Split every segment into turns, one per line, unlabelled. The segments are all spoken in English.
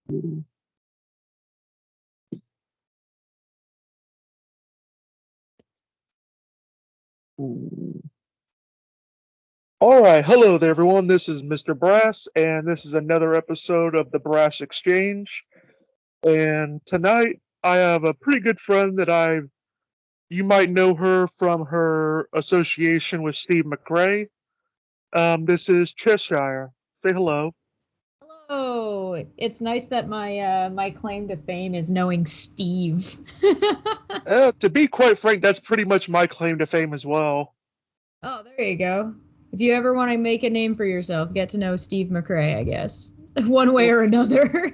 All right, hello there, everyone. This is Mr. Brass, and this is another episode of the Brass Exchange. And tonight, I have a pretty good friend that you might know her from her association with Steve McRae. This is Cheshire. Say hello.
Hello. It's nice that my claim to fame is knowing Steve.
To be quite frank, that's pretty much my claim to fame as well.
Oh, there you go. If you ever want to make a name for yourself, get to know Steve McRae, I guess. One way or another.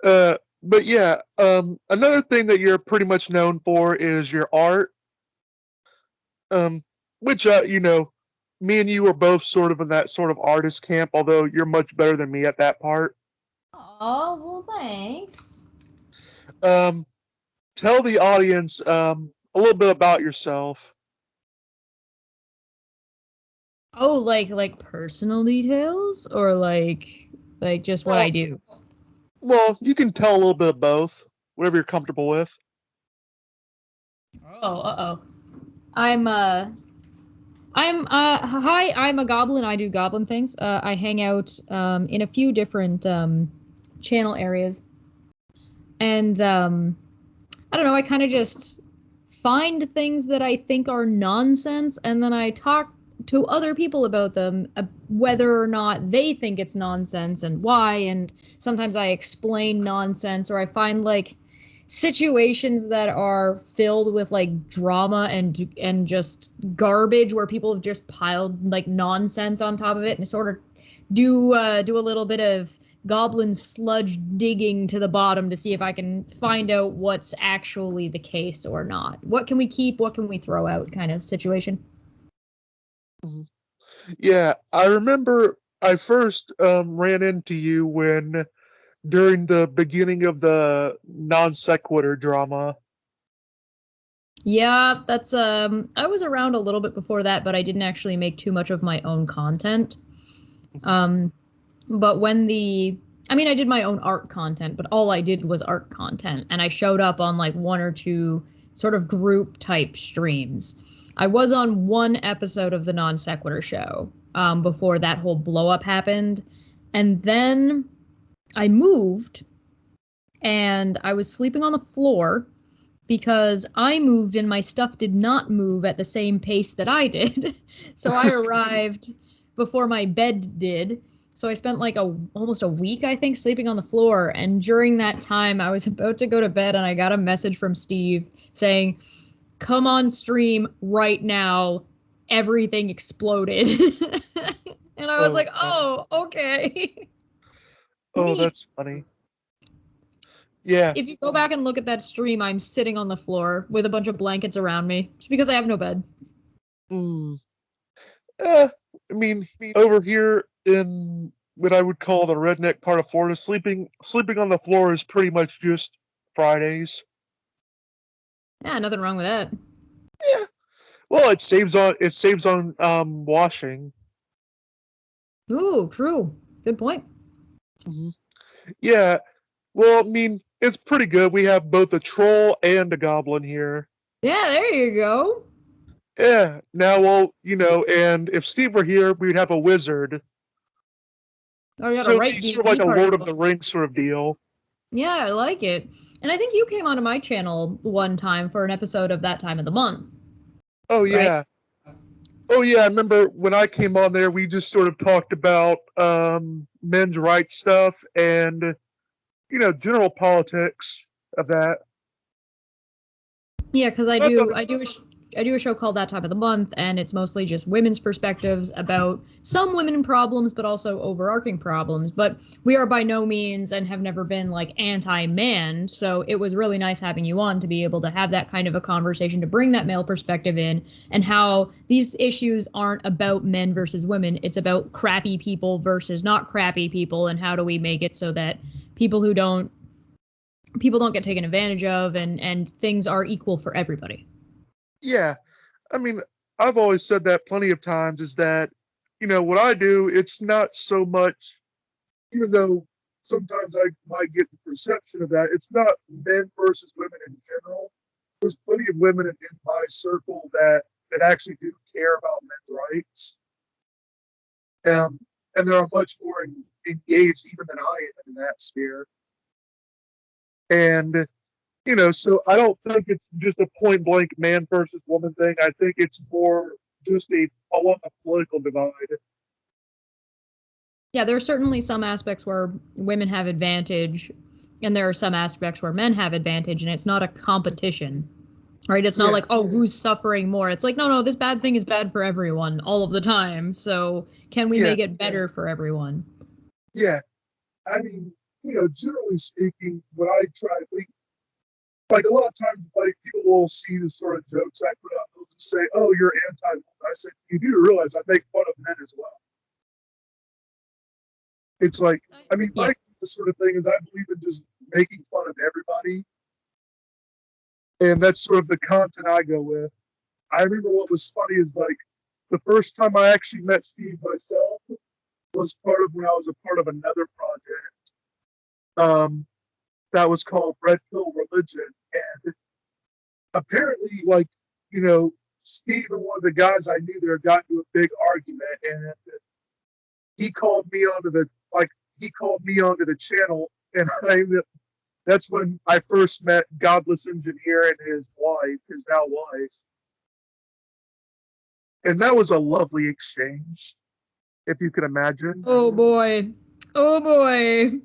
But yeah, another thing that you're pretty much known for is your art. Which me and you are both sort of in that sort of artist camp, although you're much better than me at that part.
Oh, well, thanks.
Tell the audience a little bit about yourself.
Oh, like personal details or like just what I do?
Well, you can tell a little bit of both, whatever you're comfortable with.
Oh, uh-oh. Hi, I'm a goblin. I do goblin things. I hang out in a few different channel areas. And I don't know, I kind of just find things that I think are nonsense and then I talk to other people about them, whether or not they think it's nonsense and why. And sometimes I explain nonsense, or I find like situations that are filled with like drama and just garbage where people have just piled like nonsense on top of it, and sort of do a little bit of goblin sludge digging to the bottom to see if I can find out what's actually the case or not. What can we keep? What can we throw out? Kind of situation.
Yeah, I remember I first ran into you during the beginning of the non sequitur drama.
Yeah, that's I was around a little bit before that, but I didn't actually make too much of my own content. But I did my own art content, but all I did was art content, and I showed up on like one or two sort of group type streams. I was on one episode of the Non Sequitur show before that whole blow up happened, and then I moved, and I was sleeping on the floor because I moved and my stuff did not move at the same pace that I did. So I arrived before my bed did. So I spent like almost a week, I think, sleeping on the floor. And during that time, I was about to go to bed and I got a message from Steve saying, "Come on stream right now. Everything exploded." And I was like, "Oh, okay."
Oh, that's funny. Yeah.
If you go back and look at that stream, I'm sitting on the floor with a bunch of blankets around me. It's because I have no bed.
Over here in what I would call the redneck part of Florida, sleeping on the floor is pretty much just Fridays.
Yeah, nothing wrong with that.
Yeah. Well, it saves on washing.
Ooh, true. Good point.
Mm-hmm. Yeah. Well, it's pretty good. We have both a troll and a goblin here.
Yeah, there you go.
Yeah. Now, well, and if Steve were here, we'd have a wizard.
Oh, you got
So
to write
it's sort of like a Lord of the Rings sort of deal.
Yeah, I like it. And I think you came onto my channel one time for an episode of That Time of the Month.
Oh, yeah. Right? Oh, yeah. I remember when I came on there, we just sort of talked about men's rights stuff and, general politics of that.
Yeah, because I do a show called That Time of the Month, and it's mostly just women's perspectives about some women problems, but also overarching problems. But we are by no means and have never been like anti-man, so it was really nice having you on to be able to have that kind of a conversation, to bring that male perspective in, and how these issues aren't about men versus women. It's about crappy people versus not crappy people, and how do we make it so that people don't get taken advantage of, and things are equal for everybody.
Yeah. I've always said that plenty of times, is that, what I do, it's not so much, even though sometimes I might get the perception of that, it's not men versus women in general. There's plenty of women in my circle that actually do care about men's rights. And they are much more engaged even than I am in that sphere. And so I don't think it's just a point blank man versus woman thing. I think it's more just along the political divide.
Yeah, there are certainly some aspects where women have advantage, and there are some aspects where men have advantage, and it's not a competition, right? It's not like, oh, who's suffering more? It's like, no, this bad thing is bad for everyone all of the time. So can we make it better for everyone?
Yeah. I mean, generally speaking, what I try to think, like a lot of times, like people will see the sort of jokes I put up, they'll just say, "Oh, you're anti-woman." I said, "You do realize I make fun of men as well." It's like, I mean, my sort of thing is I believe in just making fun of everybody, and that's sort of the content I go with. I remember what was funny is like the first time I actually met Steve myself was part of when I was a part of another project. That was called Red Pill Religion. And apparently, like, Steve and one of the guys I knew there got into a big argument, and he called me onto the channel, and that's when I first met Godless Engineer and his now wife. And that was a lovely exchange, if you can imagine.
Oh boy. Oh boy.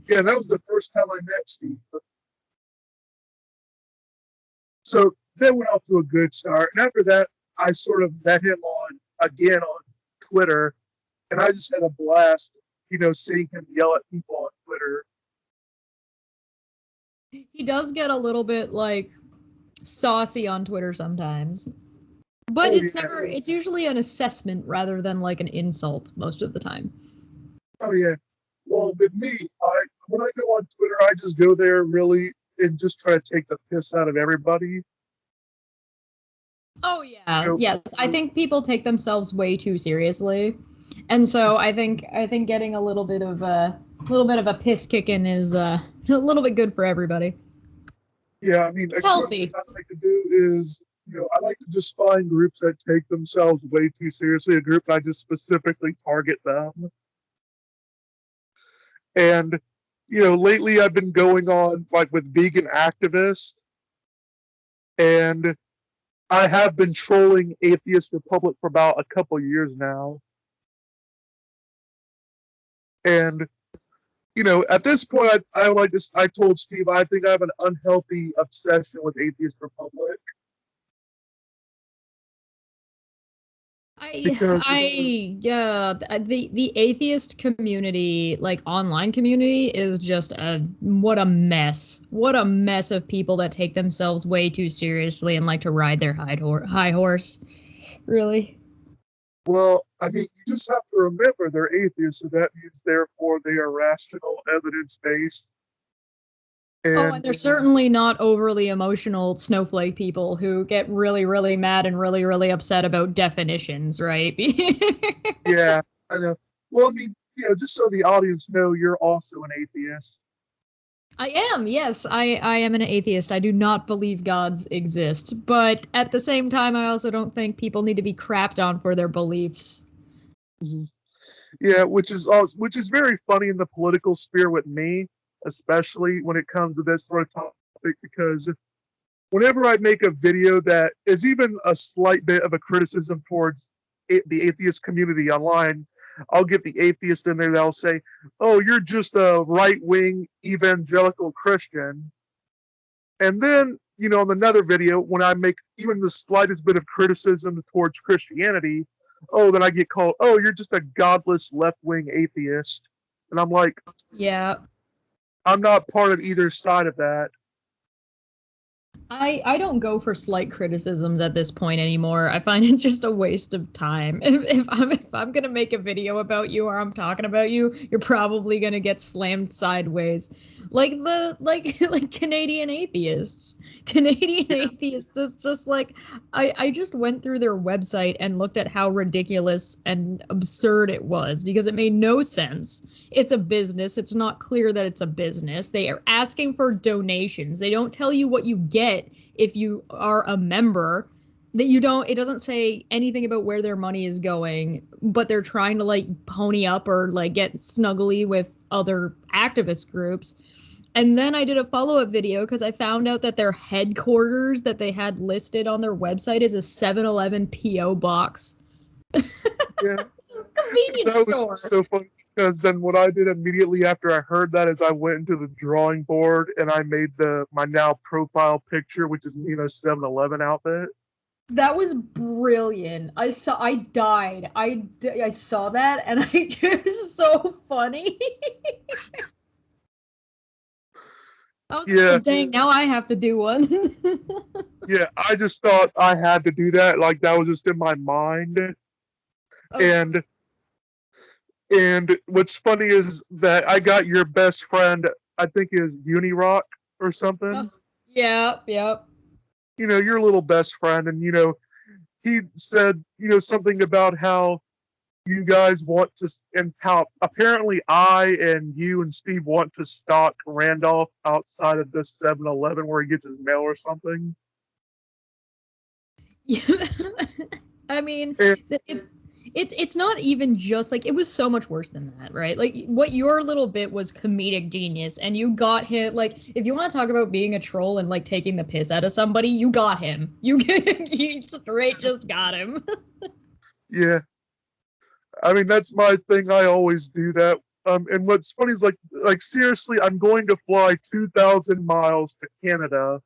Yeah, that was the first time I met Steve. So that went off to a good start. And after that, I sort of met him again on Twitter. And I just had a blast, seeing him yell at people on Twitter.
He does get a little bit like saucy on Twitter sometimes. But it's usually an assessment rather than like an insult most of the time.
Oh yeah. Well, with me, when I go on Twitter, I just go there really and just try to take the piss out of everybody.
Oh yeah. Yes. I think people take themselves way too seriously. And so I think getting a little bit of a piss kicking is a little bit good for everybody.
Yeah, I mean,
it's healthy.
What I like to do is, I like to just find groups that take themselves way too seriously, a group that I just specifically target them. And, lately I've been going on like with vegan activists, and I have been trolling Atheist Republic for about a couple years now. And, at this point, I told Steve, I think I have an unhealthy obsession with Atheist Republic.
The atheist community, like online community, is just what a mess of people that take themselves way too seriously and like to ride their high horse. Really.
Well, I mean, you just have to remember they're atheists, so that means therefore they are rational, evidence-based.
And they're certainly not overly emotional snowflake people who get really, really mad and really, really upset about definitions, right?
Yeah, I know. Well, I mean, just so the audience know, you're also an atheist.
I am, yes. I am an atheist. I do not believe gods exist. But at the same time, I also don't think people need to be crapped on for their beliefs.
Mm-hmm. Yeah, which is very funny in the political sphere with me, especially when it comes to this sort of topic, because whenever I make a video that is even a slight bit of a criticism towards the atheist community online, I'll get the atheist in there that'll say, "Oh, you're just a right-wing evangelical Christian." And then, on another video, when I make even the slightest bit of criticism towards Christianity, then I get called, "Oh, you're just a godless left-wing atheist." And I'm like,
yeah,
I'm not part of either side of that.
I don't go for slight criticisms at this point anymore. I find it just a waste of time. If I'm gonna make a video about you or I'm talking about you, you're probably gonna get slammed sideways, like like Canadian atheists. Canadian atheists is just like I just went through their website and looked at how ridiculous and absurd it was because it made no sense. It's a business. It's not clear that it's a business. They are asking for donations. They don't tell you what you get if you are a member. That you don't, it doesn't say anything about where their money is going, but they're trying to like pony up or like get snuggly with other activist groups. And then I did a follow-up video because I found out that their headquarters that they had listed on their website is a 7-Eleven PO box.
Yeah,
Convenience
that
store.
was so funny because then what I did immediately after I heard that is I went into the drawing board and I made my now profile picture, which is me in a 7-Eleven outfit.
That was brilliant. I died. I saw that and it was so funny. I was like,
Yeah,
well, dang, now I have to do one.
yeah. I just thought I had to do that. Like that was just in my mind.
Oh,
And what's funny is that I got your best friend, I think is Unirock or something.
yeah, yeah.
You know, your little best friend, and he said, something about how you guys want to, and how apparently I and you and Steve want to stalk Randolph outside of this 7-Eleven where he gets his mail or something.
Yeah. I mean,
And,
it's not even just like it was so much worse than that, right? Like what your little bit was comedic genius, and you got him. Like if you want to talk about being a troll and like taking the piss out of somebody, you got him. You straight just got him.
yeah, I mean that's my thing. I always do that. And what's funny is like seriously, I'm going to fly 2,000 miles to Canada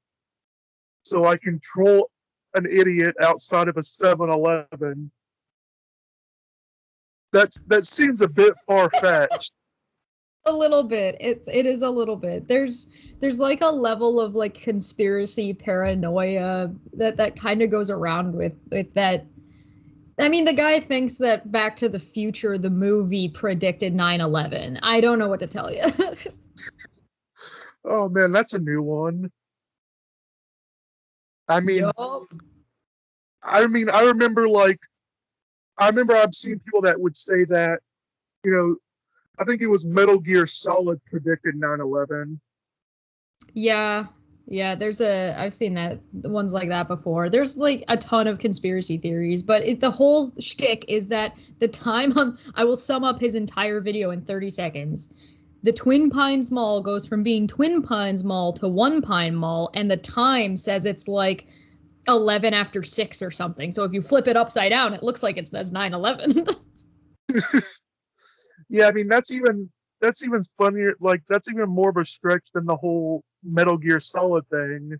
so I can troll an idiot outside of a 7-Eleven. That seems a bit far fetched.
A little bit. It is a little bit. There's like a level of like conspiracy paranoia that kind of goes around with that. I mean, the guy thinks that Back to the Future, the movie, predicted 9/11. I don't know what to tell you.
Oh man, that's a new one. I mean,
Yup.
I remember I've seen people that would say that, you know, I think it was Metal Gear Solid predicted 9/11.
Yeah. Yeah, I've seen that, ones like that before. There's like a ton of conspiracy theories, but the whole shtick is that I will sum up his entire video in 30 seconds. The Twin Pines Mall goes from being Twin Pines Mall to One Pine Mall, and the time says it's like 11 after 6 or something. So if you flip it upside down, it looks like it says 9/11.
Yeah, I mean that's even funnier. Like that's even more of a stretch than the whole Metal Gear Solid thing.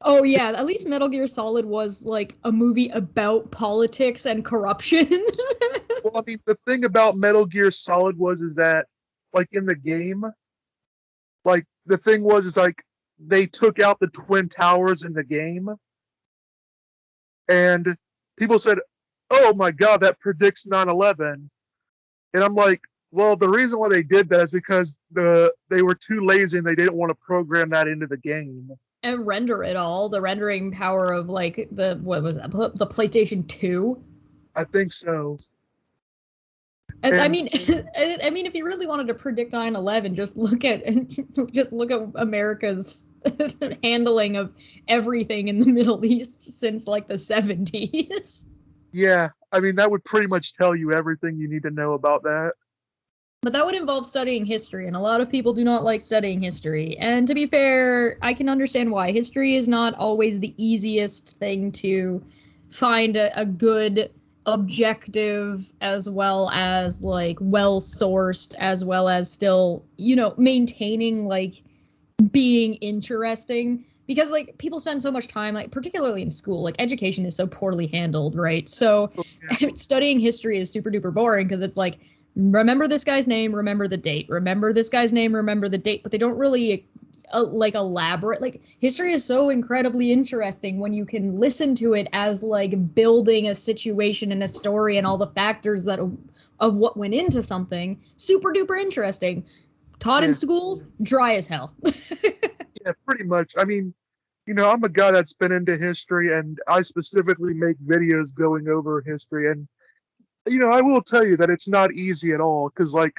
Oh yeah, at least Metal Gear Solid was like a movie about politics and corruption.
Well, I mean the thing about Metal Gear Solid is that like in the game, like the thing is like they took out the twin towers in the game, and people said, "Oh my God, that predicts 9/11." And I'm like, well, the reason why they did that is because they were too lazy and they didn't want to program that into the game.
And render it all, the rendering power of like what was that, the PlayStation 2.
I think so.
And, I
And
mean, I mean, if you really wanted to predict 9/11, just look at America's handling of everything in the Middle East since like the 70s.
yeah, I mean that would pretty much tell you everything you need to know about that.
But that would involve studying history, and a lot of people do not like studying history. And to be fair, I can understand why. History is not always the easiest thing to find a good objective, as well as like well sourced, as well as still, maintaining like being interesting. Because like people spend so much time, like particularly in school, like education is so poorly handled, right? So
Yeah,
studying history is super duper boring because it's like, remember this guy's name, remember the date, remember this guy's name, remember the date, but they don't really like elaborate. Like history is so incredibly interesting when you can listen to it as like building a situation and a story and all the factors that of what went into something. Super duper interesting. Taught in school, dry as hell.
Yeah, pretty much. I mean, I'm a guy that's been into history, and I specifically make videos going over history. And, I will tell you that it's not easy at all. Because, like,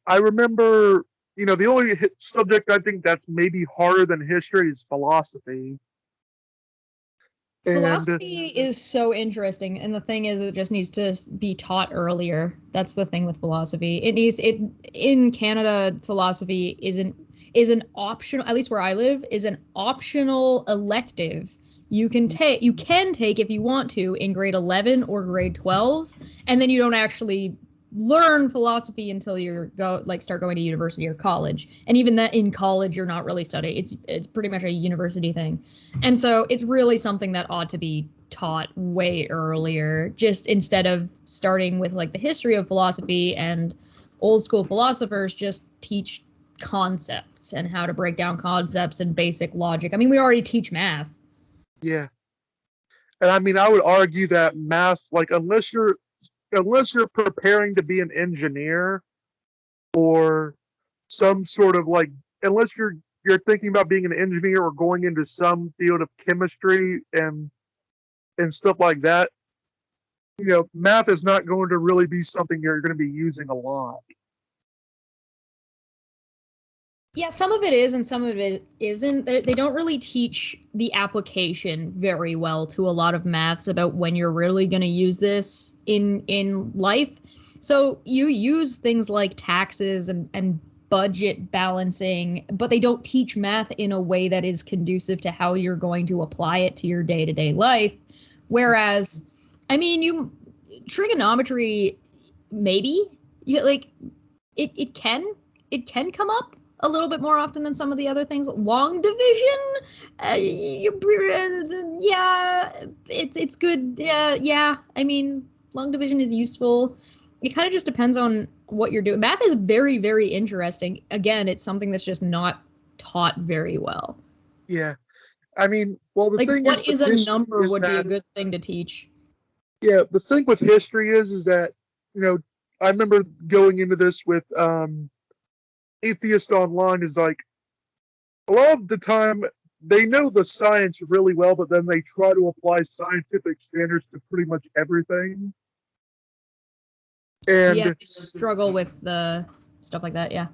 I remember, the only subject I think that's maybe harder than history is philosophy. And
Philosophy is so interesting, and the thing is, it just needs to be taught earlier. That's the thing with philosophy. It in Canada, philosophy is an optional, at least where I live, is an optional elective. You can take if you want to in grade 11 or grade 12, and then you don't actually learn philosophy until you start going to university or college. And even that in college you're not really studying. It's pretty much a university thing. And so it's really something that ought to be taught way earlier, just instead of starting with like the history of philosophy and old school philosophers. Just teach concepts and how to break down concepts and basic logic. I mean, we already teach math.
yeah. And I mean, I would argue that math, like, unless you're preparing to be an engineer or some sort of like, unless you're thinking about being an engineer or going into some field of chemistry and stuff like that, math is not going to really be something you're going to be using a lot.
Yeah, some of it is and some of it isn't. They don't really teach the application very well to a lot of maths about when you're really going to use this in life. So you use things like taxes and budget balancing, but they don't teach math in a way that is conducive to how you're going to apply it to your day-to-day life. Whereas, I mean, trigonometry, maybe, like it can come up a little bit more often than some of the other things. Long division, yeah, it's good. Yeah. I mean, long division is useful. It kind of just depends on what you're doing. Math is very, very interesting. Again, it's something that's just not taught very well.
Yeah, I mean, well, the
Like,
thing
what is a number
is
would be a
that,
good thing to teach.
yeah, the thing with history is that I remember going into this with atheist online is like, a lot of the time they know the science really well, but then they try to apply scientific standards to pretty much everything. And
yeah, struggle with the stuff like that. Yeah.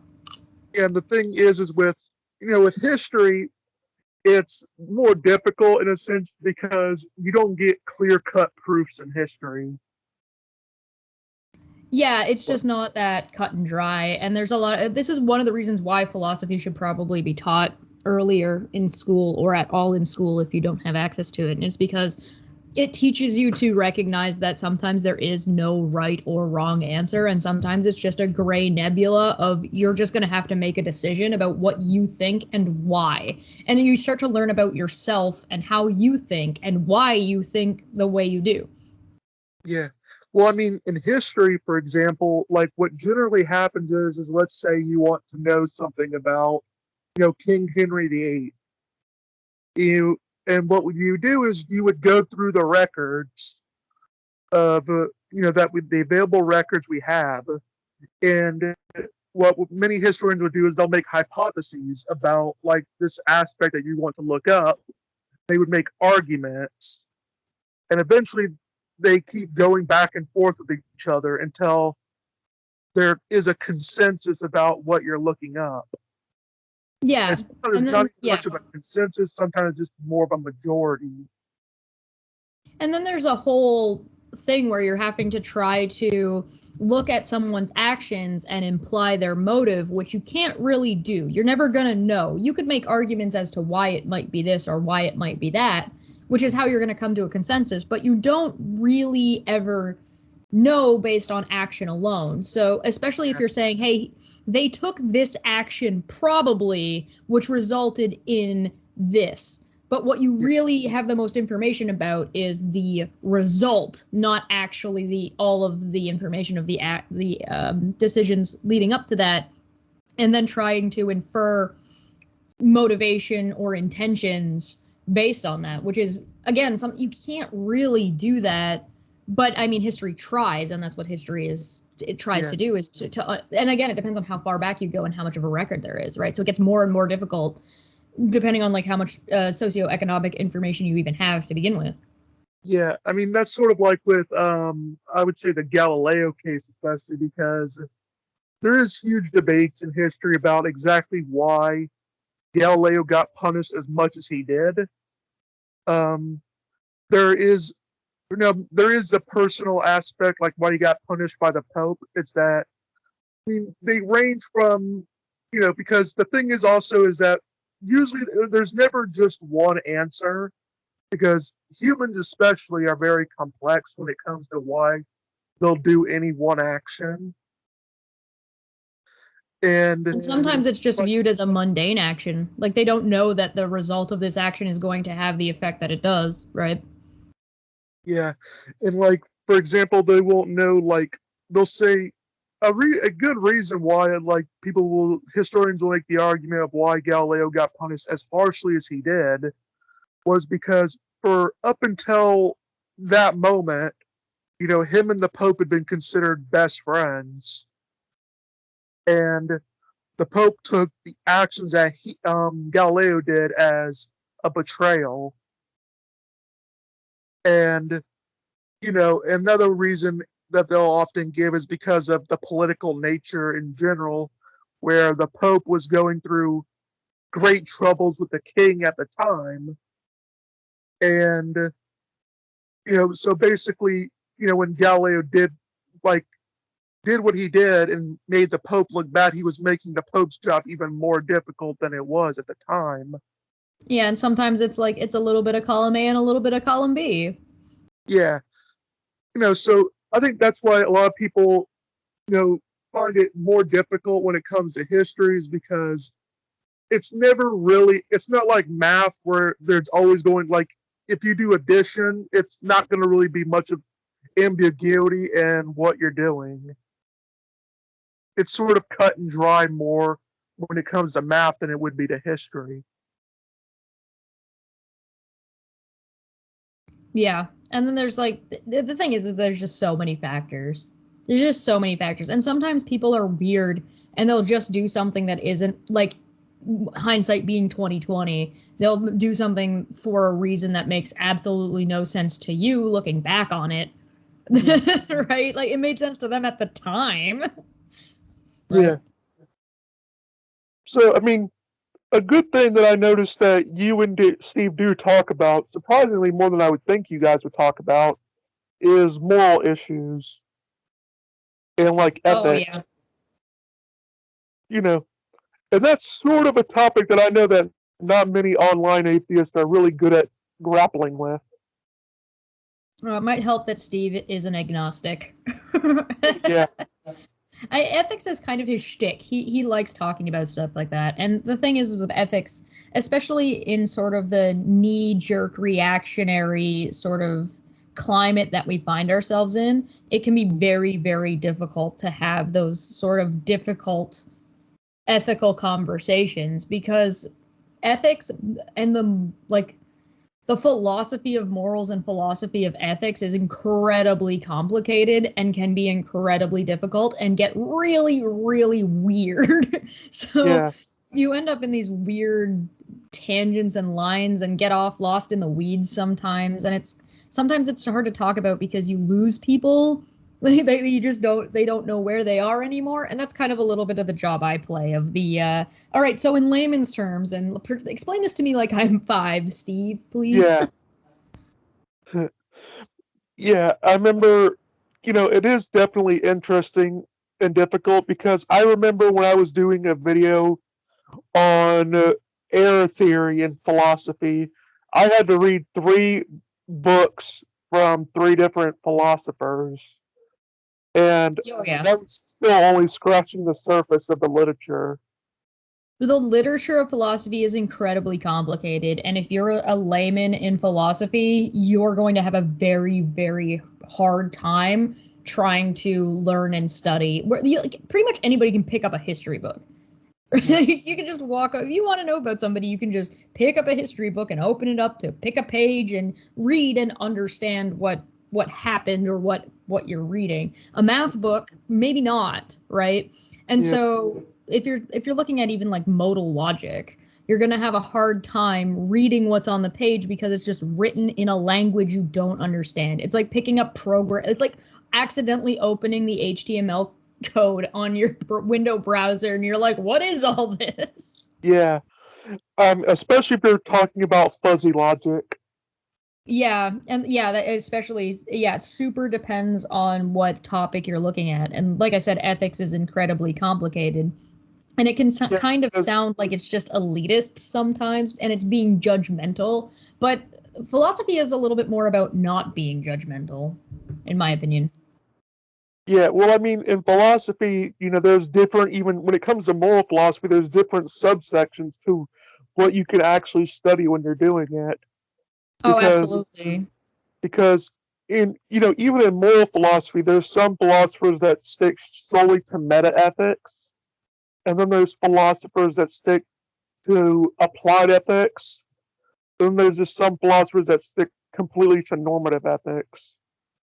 And the thing is with with history, it's more difficult in a sense because you don't get clear cut proofs in history.
Yeah, it's just not that cut and dry. And there's a lot of, this is one of the reasons why philosophy should probably be taught earlier in school or at all in school if you don't have access to it. And it's because it teaches you to recognize that sometimes there is no right or wrong answer. And sometimes it's just a gray nebula of you're just going to have to make a decision about what you think and why. And you start to learn about yourself and how you think and why you think the way you do.
Yeah. Well, I mean, in history, for example, like what generally happens is let's say you want to know something about, King Henry VIII. And what you do is you would go through the records of, the available records we have, and what many historians would do is they'll make hypotheses about like this aspect that you want to look up. They would make arguments, and eventually they keep going back and forth with each other until there is a consensus about what you're looking up.
Yeah.
And sometimes it's not much of a consensus, sometimes it's just more of a majority.
And then there's a whole thing where you're having to try to look at someone's actions and imply their motive, which you can't really do. You're never going to know. You could make arguments as to why it might be this or why it might be that, which is how you're going to come to a consensus, but you don't really ever know based on action alone. So especially if you're saying, hey, they took this action probably, which resulted in this. But what you really have the most information about is the result, not actually all of the information of the decisions leading up to that, and then trying to infer motivation or intentions based on that, which is, again, something you can't really do that. But I mean, history tries, and that's what history is. It tries to do is to and again, it depends on how far back you go and how much of a record there is, right? So it gets more and more difficult depending on like how much socioeconomic information you even have to begin with.
Yeah, I mean that's sort of like with I would say the Galileo case, especially because there is huge debates in history about exactly why Galileo got punished as much as he did. Um, there is there is a personal aspect, like why he got punished by the Pope. It's that I mean, they range from, because the thing is also is that usually there's never just one answer because humans especially are very complex when it comes to why they'll do any one action.
And sometimes it's just
But
viewed as a mundane action. Like they don't know that the result of this action is going to have the effect that it does, right?
yeah, and like for example, they won't know like they'll say a good reason why like historians will make the argument of why Galileo got punished as harshly as he did was because for up until that moment, him and the Pope had been considered best friends, and the Pope took the actions that Galileo did as a betrayal. And, another reason that they'll often give is because of the political nature in general, where the Pope was going through great troubles with the king at the time. And, so basically, when Galileo like, did what he did and made the Pope look bad, he was making the Pope's job even more difficult than it was at the time.
Yeah, and sometimes it's like it's a little bit of column A and a little bit of column B.
Yeah. So I think that's why a lot of people, find it more difficult when it comes to histories because it's not like math where there's always going like, if you do addition, it's not going to really be much of ambiguity in what you're doing. It's sort of cut and dry more when it comes to math than it would be to history.
Yeah. And then there's like the thing is that there's just so many factors. There's just so many factors. And sometimes people are weird and they'll just do something that isn't like hindsight being 2020. They'll do something for a reason that makes absolutely no sense to you looking back on it. Right? Like it made sense to them at the time. Right?
Yeah. So, I mean, a good thing that I noticed that you and Steve do talk about, surprisingly more than I would think you guys would talk about, is moral issues and like
Oh yeah.
ethics. And that's sort of a topic that I know that not many online atheists are really good at grappling with.
Well, it might help that Steve is an agnostic.
Yeah.
Ethics is kind of his shtick. He likes talking about stuff like that. And the thing is with ethics, especially in sort of the knee-jerk reactionary sort of climate that we find ourselves in, it can be very, very difficult to have those sort of difficult ethical conversations because ethics and the philosophy of morals and philosophy of ethics is incredibly complicated and can be incredibly difficult and get really, really weird. So
Yeah.
you end up in these weird tangents and lines and get off lost in the weeds sometimes. And sometimes it's hard to talk about because you lose people. They don't know where they are anymore. And that's kind of a little bit of the job I play of the, all right, so in layman's terms, and explain this to me like I'm 5, Steve, please.
Yeah. Yeah. I remember, it is definitely interesting and difficult because I remember when I was doing a video on error theory and philosophy, I had to read 3 books from 3 different philosophers. And
Oh, yeah.
that was still only scratching the surface of the literature.
The literature of philosophy is incredibly complicated. And if you're a layman in philosophy, you're going to have a very, very hard time trying to learn and study. Pretty much anybody can pick up a history book. You can just walk. If you want to know about somebody, you can just pick up a history book and open it up to pick a page and read and understand what happened or what you're reading. A math book, maybe not, right? And
Yeah.
so if you're looking at even like modal logic, you're going to have a hard time reading what's on the page because it's just written in a language you don't understand. It's like picking up program. It's like accidentally opening the HTML code on your window browser and you're like, what is all this?
Yeah. Especially if you're talking about fuzzy logic.
Yeah, and yeah, that especially, yeah, it super depends on what topic you're looking at. And like I said, ethics is incredibly complicated. And it can
Yeah,
kind of
because
sound like it's just elitist sometimes and it's being judgmental, but philosophy is a little bit more about not being judgmental, in my opinion.
yeah, well, I mean, in philosophy, there's different, even when it comes to moral philosophy, there's different subsections to what you can actually study when you're doing it.
Oh,
Because
absolutely.
because in even in moral philosophy, there's some philosophers that stick solely to meta ethics, and then there's philosophers that stick to applied ethics. Then there's just some philosophers that stick completely to normative ethics.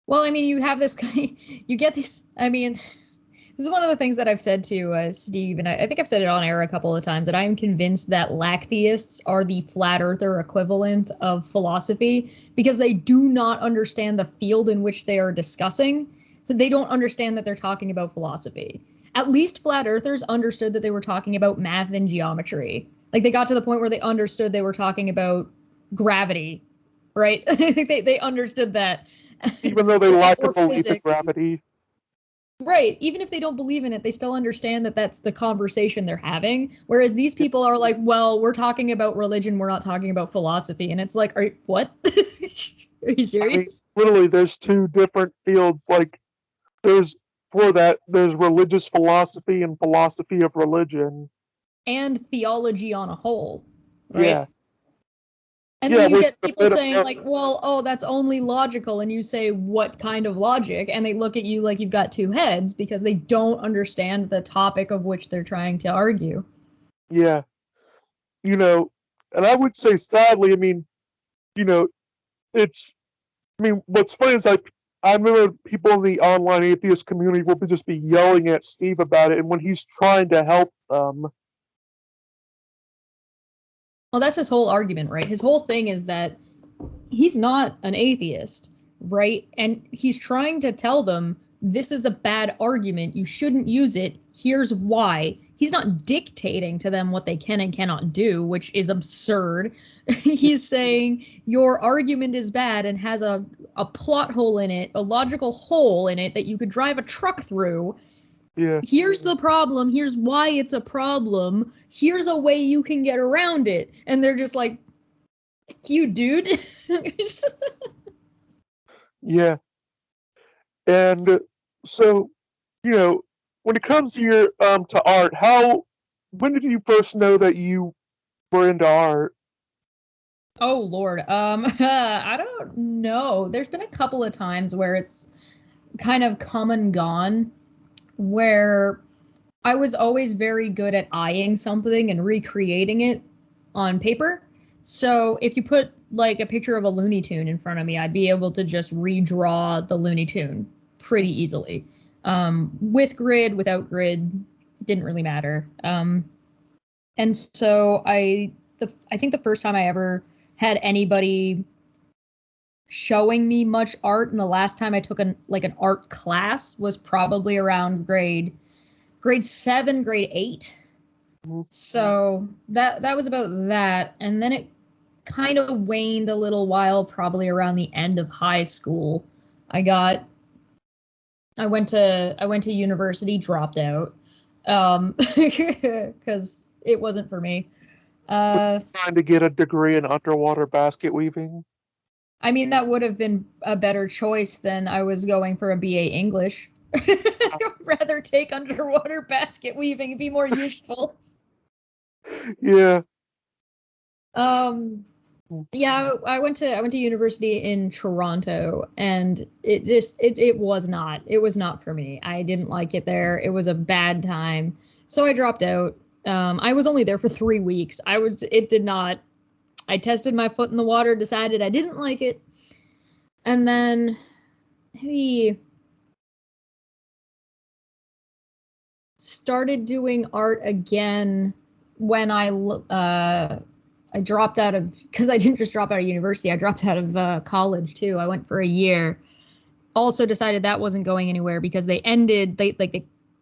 Well, I mean, you have this kind, you get this. I mean, this is one of the things that I've said to Steve, and I think I've said it on air a couple of times, that I am convinced that lacktheists are the flat earther equivalent of philosophy because they do not understand the field in which they are discussing. So they don't understand that they're talking about philosophy. At least flat earthers understood that they were talking about math and geometry. Like they got to the point where they understood they were talking about gravity, right? They understood that.
Even though they lack a
Or
belief in
physics.
gravity.
Right. Even if they don't believe in it, they still understand that that's the conversation they're having. Whereas these people are like, well, we're talking about religion. We're not talking about philosophy. And it's like, what? Are you
I mean,
serious?
literally, there's two different fields. Like, there's for that, there's religious philosophy and philosophy of religion.
And theology on a whole, right?
Yeah,
And then
yeah,
you
which is
get
a
people
bit of
saying, like, well, oh, that's only logical. And you say, what kind of logic? And they look at you like you've got two heads because they don't understand the topic of which they're trying to argue.
yeah, you know, and I would say sadly, I mean, you know, it's, I mean, what's funny is like I remember people in the online atheist community will just be yelling at Steve about it, and when he's trying to help them,
Well, that's his whole argument, right? His whole thing is that he's not an atheist, right? And he's trying to tell them this is a bad argument. You shouldn't use it. Here's why. He's not dictating to them what they can and cannot do, which is absurd. He's saying your argument is bad and has a plot hole in it, a logical hole in it that you could drive a truck through.
yeah,
Here's the problem. Here's why it's a problem. Here's a way you can get around it. And they're just like, you, dude.
yeah, and so when it comes to your to art, how when did you first know that you were into art?
Oh Lord. I don't know. There's been a couple of times where it's kind of come and gone where I was always very good at eyeing something and recreating it on paper. So if you put like a picture of a Looney Tune in front of me, I'd be able to just redraw the Looney Tune pretty easily. With grid, without grid, didn't really matter. And so I think the first time I ever had anybody showing me much art, and the last time I took an art class was probably around grade 7, grade 8.
Mhm.
So that was about that, and then it kind of waned a little while, probably around the end of high school. I got I went to university, dropped out, because it wasn't for me.
Trying to get a degree in underwater basket weaving.
I mean, that would have been a better choice than I was going for a BA English. I would rather take underwater basket weaving and be more useful.
Yeah.
Um, yeah, I went to university in Toronto, and it was not for me. I didn't like it there. It was a bad time, so I dropped out. I was only there for 3 weeks. I tested my foot in the water, decided I didn't like it. And then maybe started doing art again when I dropped out of, because I didn't just drop out of university, I dropped out of college too. I went for a year. Also decided that wasn't going anywhere because they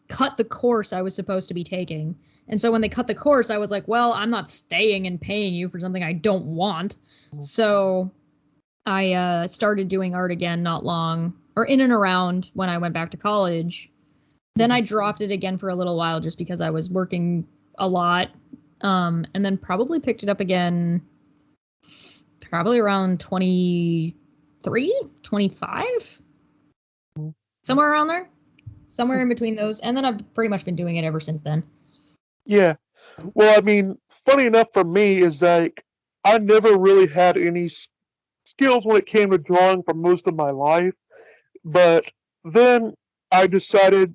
cut the course I was supposed to be taking. And so when they cut the course, I was like, well, I'm not staying and paying you for something I don't want. So I started doing art again not long, or in and around when I went back to college. Then I dropped it again for a little while just because I was working a lot. And then probably picked it up again probably around 23, 25? Somewhere around there. Somewhere in between those. And then I've pretty much been doing it ever since then.
Yeah. Well, I mean, funny enough for me is like I never really had any skills when it came to drawing for most of my life. But then I decided,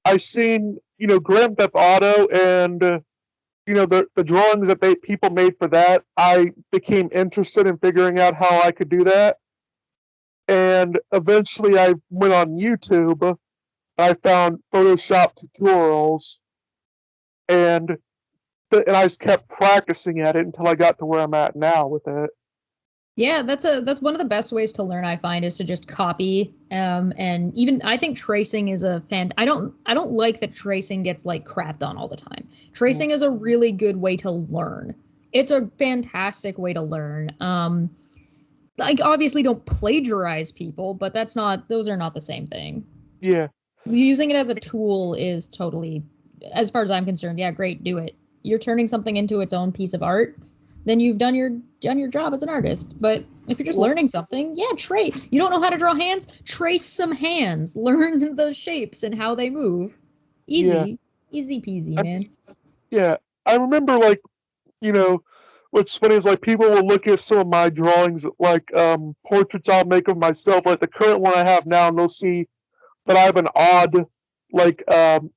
I seen, Grand Theft Auto and, the drawings that people made for that. I became interested in figuring out how I could do that. And eventually I went on YouTube. I found Photoshop tutorials and and I just kept practicing at it until I got to where I'm at now with it.
Yeah, that's one of the best ways to learn, I find, is to just copy. And even I think tracing is I don't like that tracing gets like crapped on all the time. Tracing is a really good way to learn. It's a fantastic way to learn. Like obviously don't plagiarize people, but those are not the same thing.
Yeah.
Using it as a tool is totally, as far as I'm concerned, yeah, great, do it. You're turning something into its own piece of art, then you've done your job as an artist. But if you're just learning something, yeah, trace. You don't know how to draw hands? Trace some hands. Learn the shapes and how they move. Easy. Yeah. Easy peasy, man.
Yeah. I remember, like, what's funny is, like, people will look at some of my drawings, like, portraits I'll make of myself, like the current one I have now, and they'll see that I have an odd, like,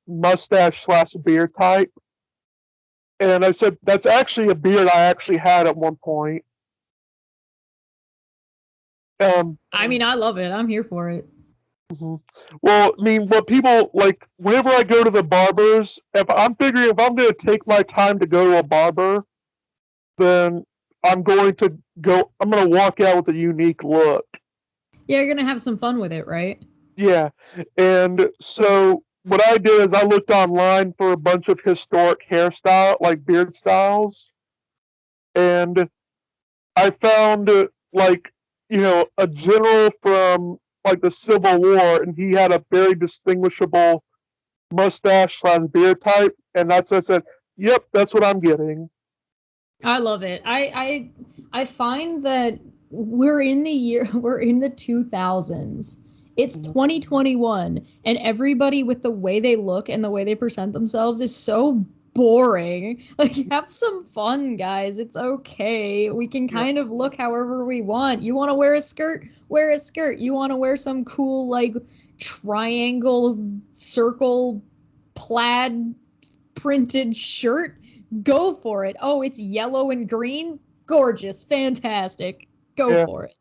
mustache/beard type. And I said, that's actually a beard I actually had at one point.
I mean, I love it. I'm here for it.
Mm-hmm. Well, I mean, what people, like, whenever I go to the barbers, if I'm going to take my time to go to a barber, then I'm going to walk out with a unique look.
Yeah, you're going to have some fun with it, right?
Yeah. And so what I did is I looked online for a bunch of historic hairstyle, like beard styles. And I found, like, a general from, like, the Civil War, and he had a very distinguishable mustache/beard type. And that's what I said, yep, that's what I'm getting.
I love it. I find that we're in the 2000s. It's 2021, and everybody with the way they look and the way they present themselves is so boring. Like, have some fun, guys. It's okay. We can kind of look however we want. You want to wear a skirt? Wear a skirt. You want to wear some cool, like, triangle, circle, plaid printed shirt? Go for it. Oh, it's yellow and green? Gorgeous. Fantastic. Go for it.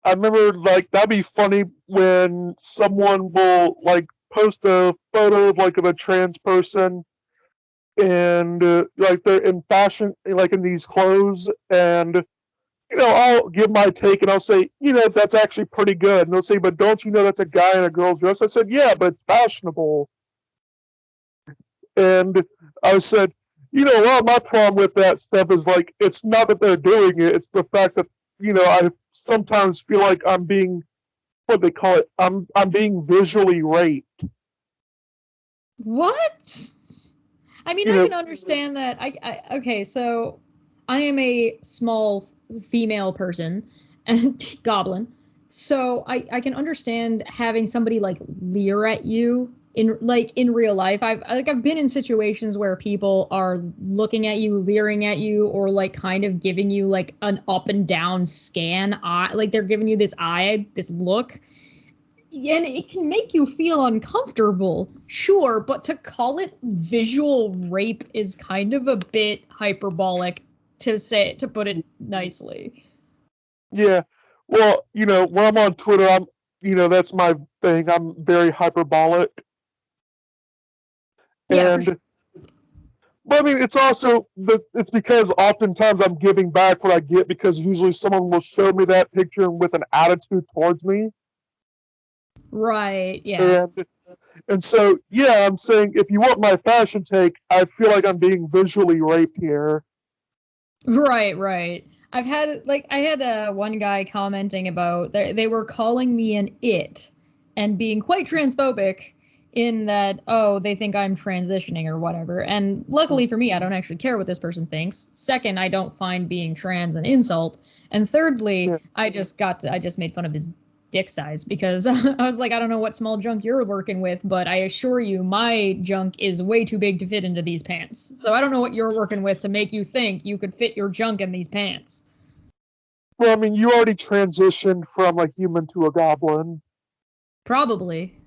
I remember, like, that'd be funny when someone will, like, post a photo of, like, of a trans person and, like, they're in fashion, like, in these clothes, and, I'll give my take and I'll say, that's actually pretty good. And they'll say, but don't you know that's a guy in a girl's dress? I said, yeah, but it's fashionable. And I said, a lot of my problem with that stuff is, like, it's not that they're doing it, it's the fact that, I sometimes feel like I'm being, what they call it, I'm being visually raped.
What? I mean, I can understand that. Okay, so I am a small female person and goblin. So I can understand having somebody like leer at you in real life. I've been in situations where people are looking at you, leering at you, or like kind of giving you like an up and down scan eye, like they're giving you this look. and it can make you feel uncomfortable, sure, but to call it visual rape is kind of a bit hyperbolic, to put it nicely.
Yeah. Well, when I'm on Twitter, that's my thing. I'm very hyperbolic.
Yeah, for sure.
And but I mean, it's because oftentimes I'm giving back what I get, because usually someone will show me that picture with an attitude towards me.
Right, yeah.
And so, yeah, I'm saying, if you want my fashion take, I feel like I'm being visually raped here.
Right. I had one guy commenting about they were calling me an it and being quite transphobic in that, oh, they think I'm transitioning or whatever. And luckily for me, I don't actually care what this person thinks. Second, I don't find being trans an insult. And thirdly,
Yeah.
I just made fun of his dick size because I was like, I don't know what small junk you're working with, but I assure you my junk is way too big to fit into these pants. So I don't know what you're working with to make you think you could fit your junk in these pants.
Well, I mean, you already transitioned from a human to a goblin.
Probably.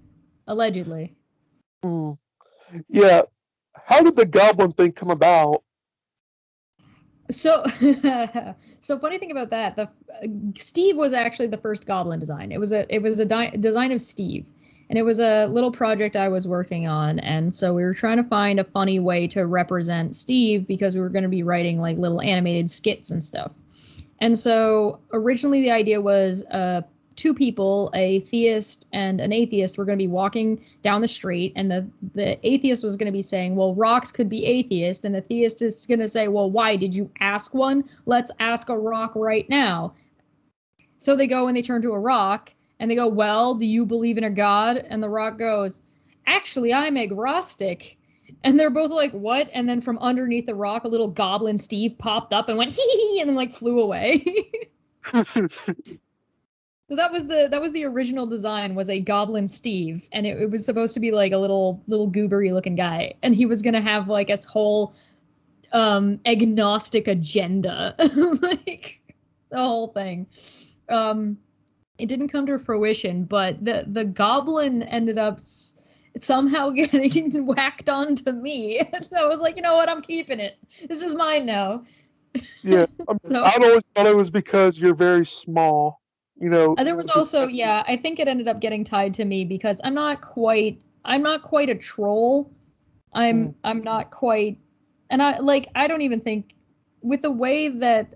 Allegedly.
Mm. Yeah. How did the goblin thing come about?
So, so funny thing about that, the Steve was actually the first Goblin design. It was a design of Steve, and it was a little project I was working on. And so we were trying to find a funny way to represent Steve because we were going to be writing like little animated skits and stuff. And so originally the idea was two people, a theist and an atheist, were going to be walking down the street, and the atheist was going to be saying, well, rocks could be atheist, and the theist is going to say, well, why did you ask one? Let's ask a rock right now. So they go and they turn to a rock and they go, well, do you believe in a god? And the rock goes, actually, I'm agnostic. And they're both like, what? And then from underneath the rock, a little goblin Steve popped up and went, hee hee, and then like flew away. So that was the original design, was a goblin Steve, and it was supposed to be like a little goobery looking guy, and he was gonna have like a whole agnostic agenda, like the whole thing. Um, it didn't come to fruition, but the goblin ended up somehow getting whacked onto me. So I was like, you know what, I'm keeping it. This is mine now.
Yeah.
So
I'd always thought it was because you're very small.
there was
Just,
also, yeah, I think it ended up getting tied to me because I'm not quite a troll.
mm,
I'm not quite, and I don't even think, with the way that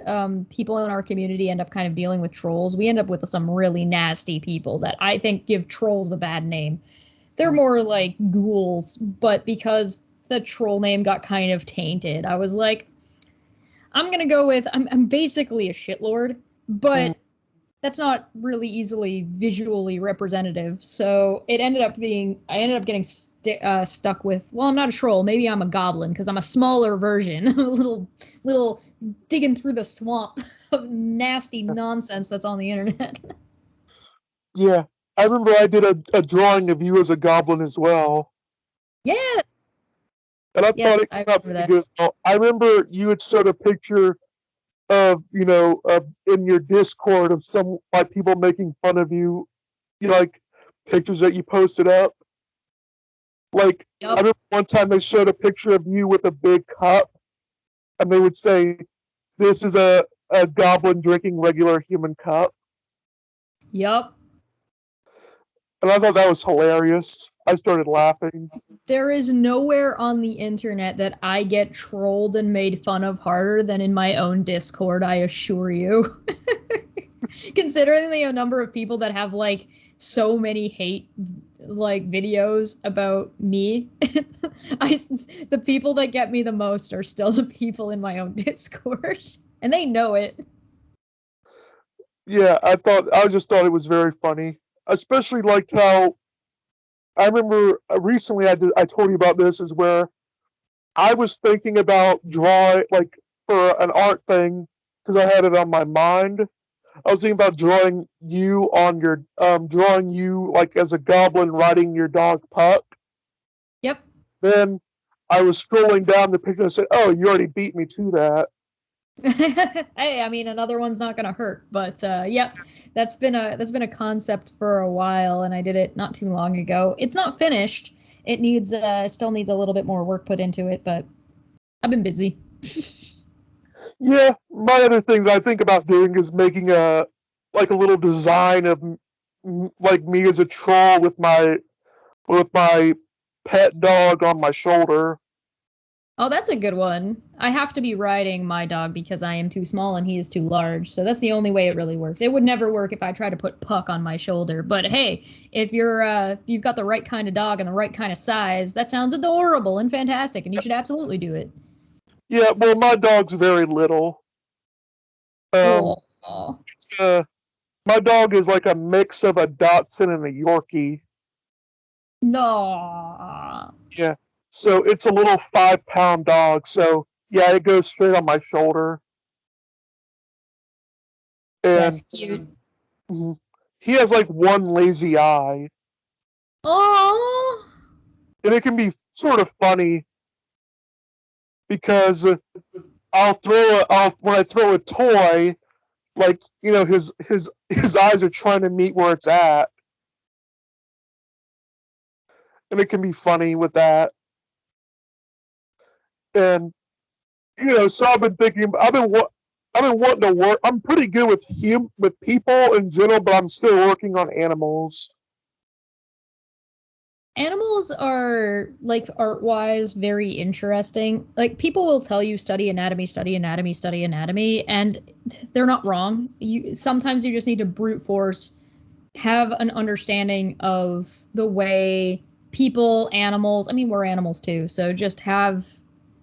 people in our community end up kind of dealing with trolls, we end up with some really nasty people that I think give trolls a bad name. They're more like ghouls, but because the troll name got kind of tainted, I was like, I'm gonna go with, I'm basically a shitlord,
mm,
but that's not really easily visually representative. So I ended up getting stuck with, well, I'm not a troll. Maybe I'm a goblin because I'm a smaller version, a little digging through the swamp of nasty nonsense that's on the internet.
yeah. I remember I did a drawing of you as a goblin as well.
Yeah.
And I thought
Yes,
it
I
came out
remember
pretty
that.
good. I remember you had showed a picture of, in your Discord, of some like people making fun of you, like pictures that you posted up. Like, I
Yep.
remember one time they showed a picture of you with a big cup, and they would say, "This is a goblin drinking regular human cup,"
Yep.
and I thought that was hilarious. I started laughing.
There is nowhere on the internet that I get trolled and made fun of harder than in my own Discord, I assure you. Considering the number of people that have like so many hate like videos about me, I the people that get me the most are still the people in my own Discord, and they know it.
Yeah, I just thought it was very funny, especially like how I remember recently I told you about this, is where I was thinking about drawing, like, for an art thing, because I had it on my mind. I was thinking about drawing you like as a goblin riding your dog Puck.
Yep.
Then I was scrolling down the picture and said, "Oh, you already beat me to that."
Hey, I mean, another one's not gonna hurt, but yep, that's been a concept for a while, and I did it not too long ago. It's not finished. It still needs a little bit more work put into it, but I've been busy.
Yeah, my other thing that I think about doing is making a like a little design of like me as a troll with my pet dog on my shoulder.
Oh, that's a good one. I have to be riding my dog because I am too small and he is too large. So that's the only way it really works. It would never work if I tried to put Puck on my shoulder. But hey, if you've got the right kind of dog and the right kind of size, that sounds adorable and fantastic, and you should absolutely do it.
Yeah, well, my dog's very little. Um,
Oh,
it's, my dog is like a mix of a Dachshund and a Yorkie.
no,
Yeah, so it's a little 5 pound dog. So yeah, it goes straight on my shoulder,
that's
and
cute.
mhm, he has like one lazy eye,
Oh,
and it can be sort of funny because I'll when I throw a toy, like his eyes are trying to meet where it's at, and it can be funny with that. And so I've been wanting to work. I'm pretty good with people in general, but I'm still working on animals.
animals are like art wise very interesting. Like people will tell you study anatomy, study anatomy, study anatomy, and they're not wrong. You sometimes you just need to brute force have an understanding of the way people, animals, I mean we're animals too. So just have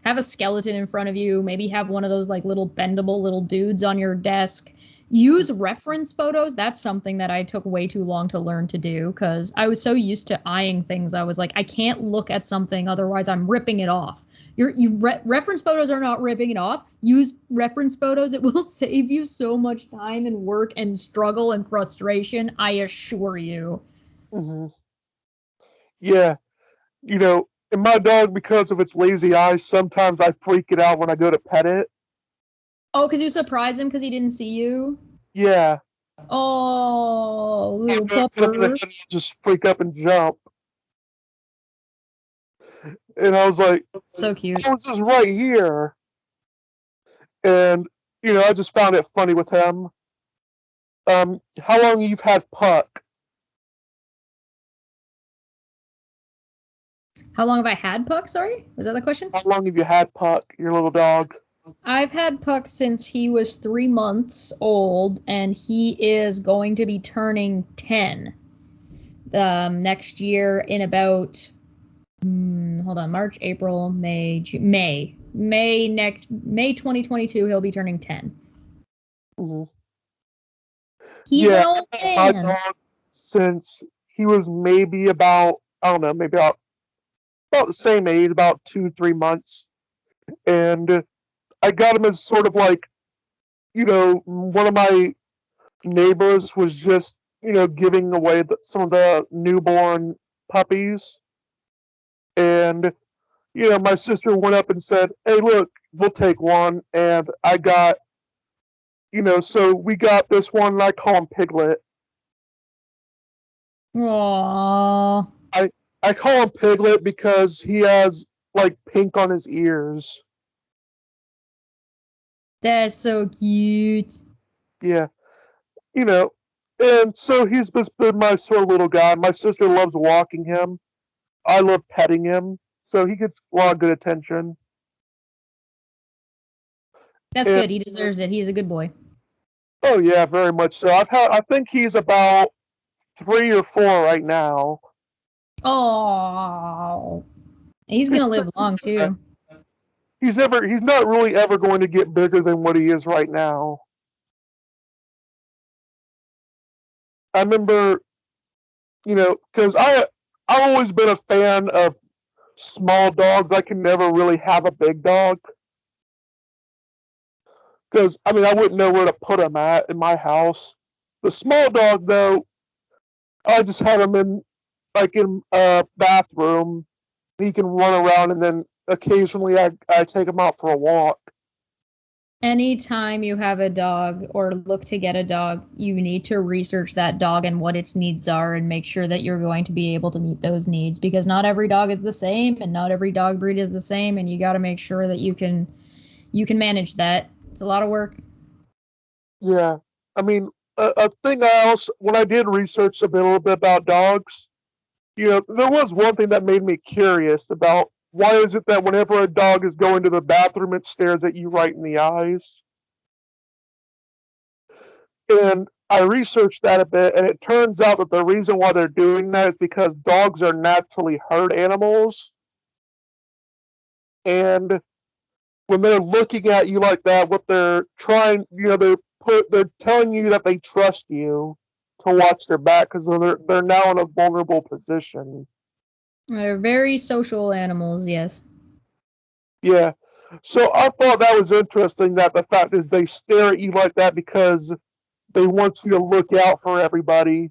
a skeleton in front of you, maybe have one of those like little bendable little dudes on your desk. Use reference photos. That's something that I took way too long to learn to do because I was so used to eyeing things. I was like, I can't look at something, otherwise I'm ripping it off. Reference photos are not ripping it off. Use reference photos. It will save you so much time and work and struggle and frustration. I assure you.
Hmm. Yeah, and my dog, because of its lazy eyes, sometimes I freak it out when I go to pet it.
Oh, because you surprised him because he didn't see you.
Yeah,
Oh,
I'll
little
go pet him in the
pupper.
head and he'll just freak up and jump. And I was like,
So cute.
I was just right here. And I just found it funny with him. How long you've had Puck?
How long have I had Puck? Sorry, was that the question?
How long have you had Puck, your little dog?
I've had Puck since he was 3 months old, and he is going to be turning 10 next year in about hold on, March, April, May, May 2022. He'll be turning 10.
Hmm.
He's an
Yeah,
old
I've had my
man.
dog since he was maybe about, I don't know, maybe about the same age, about 2, 3 months. And I got him as sort of like, one of my neighbors was just, giving away some of the newborn puppies. And, my sister went up and said, "Hey, look, we'll take one." And so we got this one, and I call him Piglet.
Aww,
I, I call him Piglet because he has like pink on his ears.
that's so cute.
Yeah, you know, and so he's just been my sort of little guy. My sister loves walking him. I love petting him, so he gets a lot of good attention.
That's
And
good. He deserves it. He's a good boy.
oh yeah, very much so. I think he's about 3 or 4 right now.
Oh, he's gonna
He's
live long too.
he's not really ever going to get bigger than what he is right now. I remember, because I've always been a fan of small dogs. I can never really have a big dog because I mean I wouldn't know where to put him at in my house. The small dog though, I just have him in a bathroom. He can run around, and then occasionally I take him out for a walk.
Anytime you have a dog or look to get a dog, you need to research that dog and what its needs are and make sure that you're going to be able to meet those needs, because not every dog is the same and not every dog breed is the same, and you got to make sure that you can manage that. It's a lot of work.
Yeah, I mean, a thing I also, when I did research a little bit about dogs, there was one thing that made me curious about why is it that whenever a dog is going to the bathroom, it stares at you right in the eyes? And I researched that a bit, and it turns out that the reason why they're doing that is because dogs are naturally herd animals. And when they're looking at you like that, what they're trying, they're telling you that they trust you to watch their back because they're now in a vulnerable position.
They're very social animals, yes.
Yeah. So I thought that was interesting that the fact is they stare at you like that because they want you to look out for everybody,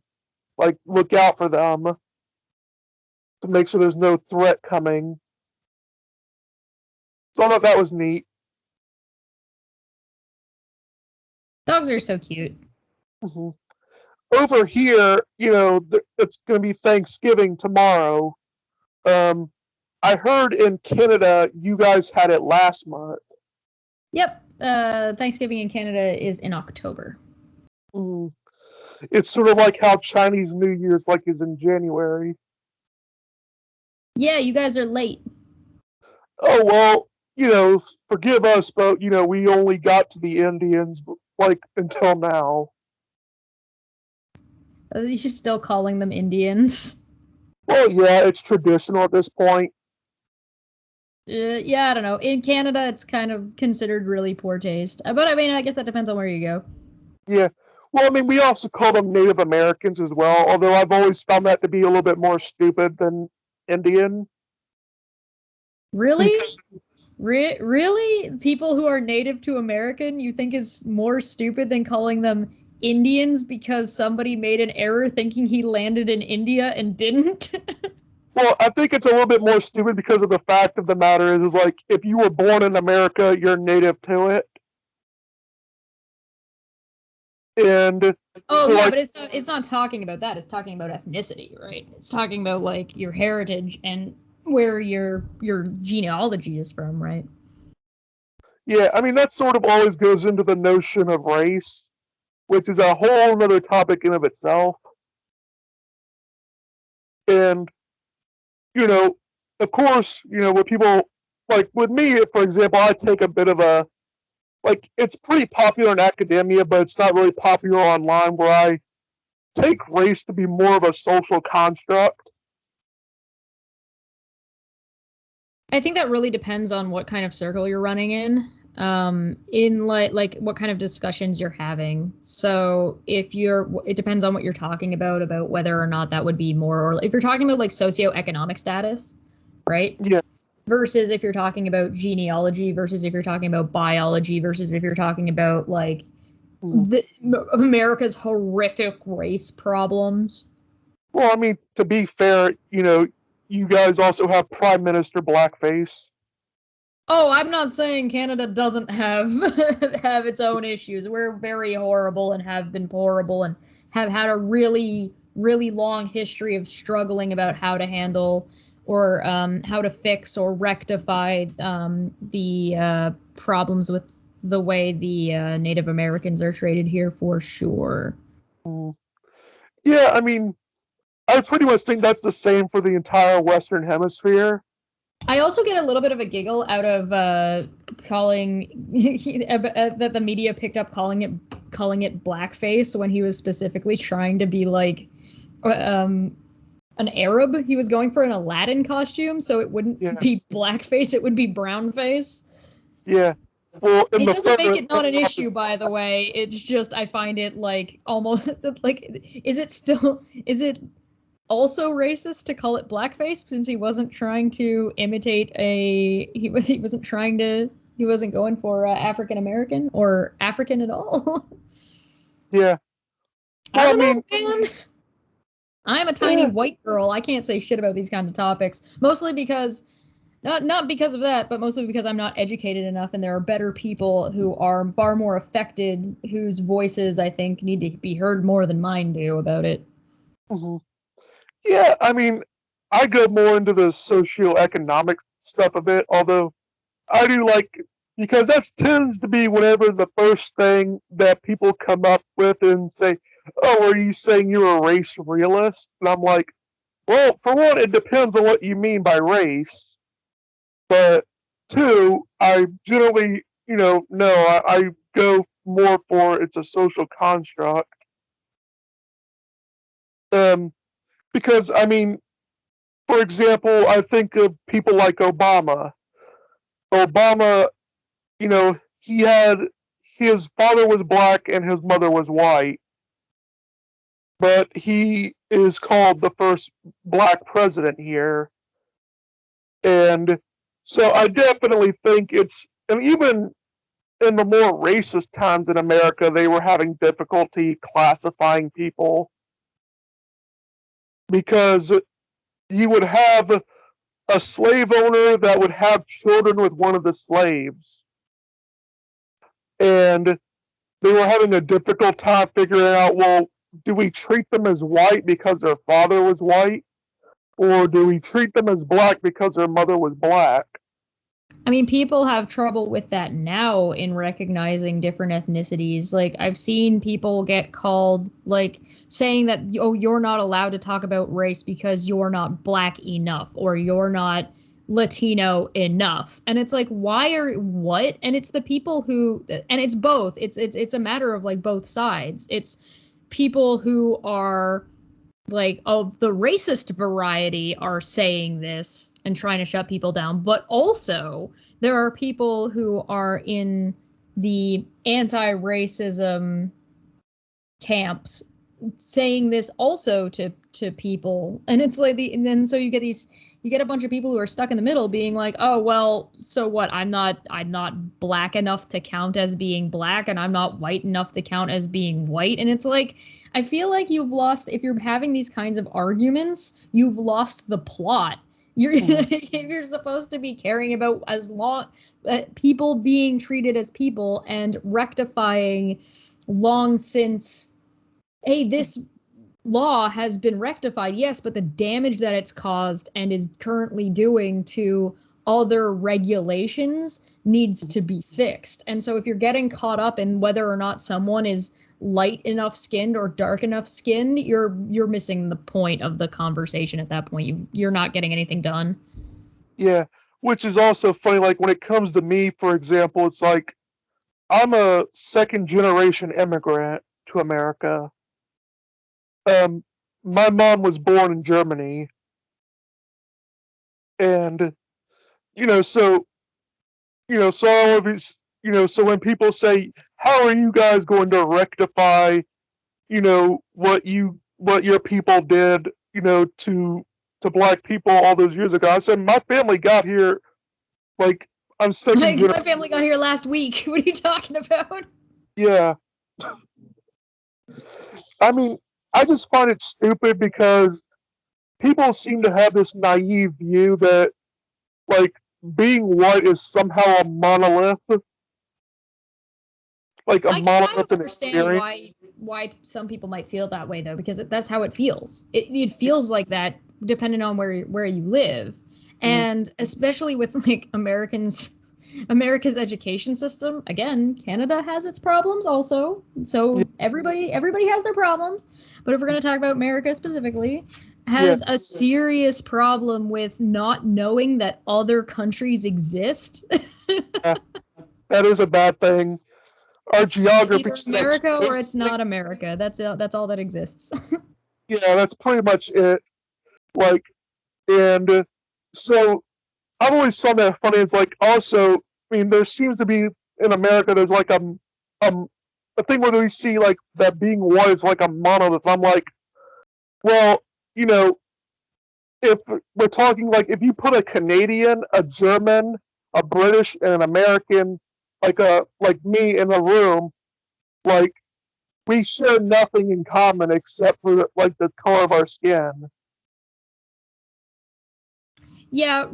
like look out for them to make sure there's no threat coming. So I thought that was neat.
Dogs are so cute.
Mhm. Over here, it's going to be Thanksgiving tomorrow. Um, I heard in Canada you guys had it last month.
Yep. Thanksgiving in Canada is in October.
Mm. It's sort of like how Chinese New Year's is in January.
Yeah, you guys are late.
Oh well, forgive us, but we only got to the Indians until now.
You're still calling them Indians.
Well, yeah, it's traditional at this point.
Yeah, I don't know. In Canada, it's kind of considered really poor taste. But I mean, I guess that depends on where you go.
Yeah. Well, I mean, we also call them Native Americans as well, although I've always found that to be a little bit more stupid than Indian.
Really?
Because,
Really? People who are native to American, you think is more stupid than calling them Indians because somebody made an error thinking he landed in India and didn't?
well, I think it's a little bit more stupid because of the fact of the matter is like, if you were born in America, you're native to it. And
Oh
so,
yeah, but it's not talking about that. It's talking about ethnicity, right? It's talking about like your heritage and where your genealogy is from, right?
yeah, I mean, that sort of always goes into the notion of race, which is a whole other topic in of itself. And, you know, of course, with people, like with me, for example, I take a bit of a, it's pretty popular in academia, but it's not really popular online where I take race to be more of a social construct.
I think that really depends on what kind of circle you're running in like what kind of discussions you're having. So it depends on what you're talking about whether or not that would be more, or if you're talking about like socioeconomic status, right?
Yeah.
Versus if you're talking about genealogy, versus if you're talking about biology, versus if you're talking about like
Mm.
America's horrific race problems.
Well, I mean, to be fair, you guys also have Prime Minister Blackface.
Oh, I'm not saying Canada doesn't have have its own issues. We're very horrible and have been horrible and have had a really, really long history of struggling about how to handle or how to fix or rectify the problems with the way the Native Americans are treated here, for sure.
Mm. Yeah, I mean, I pretty much think that's the same for the entire Western Hemisphere.
I also get a little bit of a giggle out of calling that the media picked up calling it blackface when he was specifically trying to be like an Arab. He was going for an Aladdin costume, so it wouldn't
Yeah,
be blackface; it would be brownface.
yeah. Well, in
It
the
doesn't make
photo,
it not an issue, by the way. It's just I find it like almost like is it also racist to call it blackface since he wasn't trying to imitate he wasn't going for African American or African at all.
yeah.
I
Well, I
don't know,
mean,
man. I'm a tiny
eh,
white girl. I can't say shit about these kinds of topics, mostly because Not because of that, but mostly because I'm not educated enough, and there are better people who are far more affected, whose voices I think need to be heard more than mine do about it.
Mhm. Yeah, I mean, I go more into the socioeconomic stuff of it, although I do like, because that tends to be whenever the first thing that people come up with and say, "Oh, are you saying you're a race realist?" And I'm like, well, for one, it depends on what you mean by race, but two, I generally, no, I go more for it's a social construct. Um, because I mean, for example, I think of people like Obama. Obama, he had his father was black and his mother was white, but he is called the first black president here. And so I definitely think and even in the more racist times in America, they were having difficulty classifying people because you would have a slave owner that would have children with one of the slaves. And they were having a difficult time figuring out, well, do we treat them as white because their father was white? Or do we treat them as black because their mother was black?
I mean, people have trouble with that now in recognizing different ethnicities. Like, I've seen people get called, like, saying that, oh, you're not allowed to talk about race because you're not black enough or you're not Latino enough. And it's like, what? And it's the people who, and it's both. It's a matter of like both sides. It's people who are like of the racist variety are saying this and trying to shut people down, but also there are people who are in the anti-racism camps saying this also to people, and it's like and then so you get a bunch of people who are stuck in the middle being like, oh well, so what, I'm not black enough to count as being black and I'm not white enough to count as being white. And it's like, I feel like you've lost, if you're having these kinds of arguments, you've lost the plot. If you're supposed to be caring about as long people being treated as people and rectifying long since, hey, this law has been rectified, yes, but the damage that it's caused and is currently doing to other regulations needs to be fixed. And so if you're getting caught up in whether or not someone is light enough skinned or dark enough skinned, you're missing the point of the conversation at that point. You're not getting anything done.
Yeah, which is also funny. Like when it comes to me, for example, it's like I'm a second generation immigrant to America. Um, my mom was born in Germany, and so so all of these, so when people say, "How are you guys going to rectify, what your people did, to black people all those years ago?" I said, "My family got here like I'm second
Like,
generation."
my family got here last week. What are you talking about?
Yeah, I mean, I just find it stupid because people seem to have this naive view that like being white is somehow a monolith, like a
I can kind
monolith
of
in
understand
experience.
why some people might feel that way though, because that's how it feels. It feels like that depending on where you live,
Mm,
and especially with like America's education system. Again, Canada has its problems also,
yeah,
so everybody has their problems. But if we're going to talk about America specifically,
yeah,
has a serious problem with not knowing that other countries exist.
yeah, that is a bad thing. Our
It's
geography
either
sucks.
America or it's not America. That's all that exists.
Yeah, that's pretty much it. Like, and so I've always found that funny. It's like also, I mean, there seems to be in America there's like um a thing where we see like that being white is like a monolith. I'm like, well, you know, if we're talking like if you put a Canadian, a German, a British, and an American, like me in a room, like we share nothing in common except for like the color of our skin.
Yeah,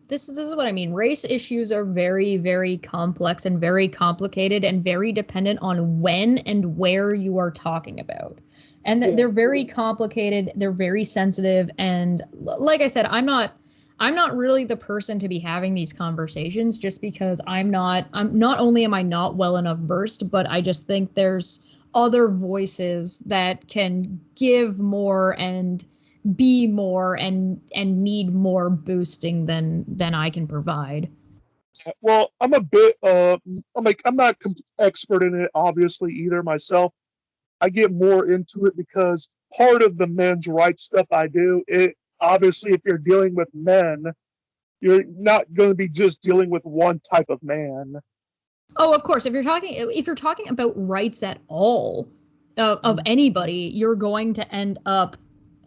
this is what I mean. Race issues are very, very complex and very complicated and very dependent on when and where you are talking about. And they're very complicated, they're very sensitive, and like I said, I'm not really the person to be having these conversations, just because I'm not only am I not well enough versed, but I just think there's other voices that can give more and be more and need more boosting than I can provide.
Well, I'm a bit I'm not expert in it obviously either myself. I get more into it because part of the men's rights stuff I do, it obviously if you're dealing with men, you're not going to be just dealing with one type of man.
Oh, of course. If you're talking about rights at all of anybody, you're going to end up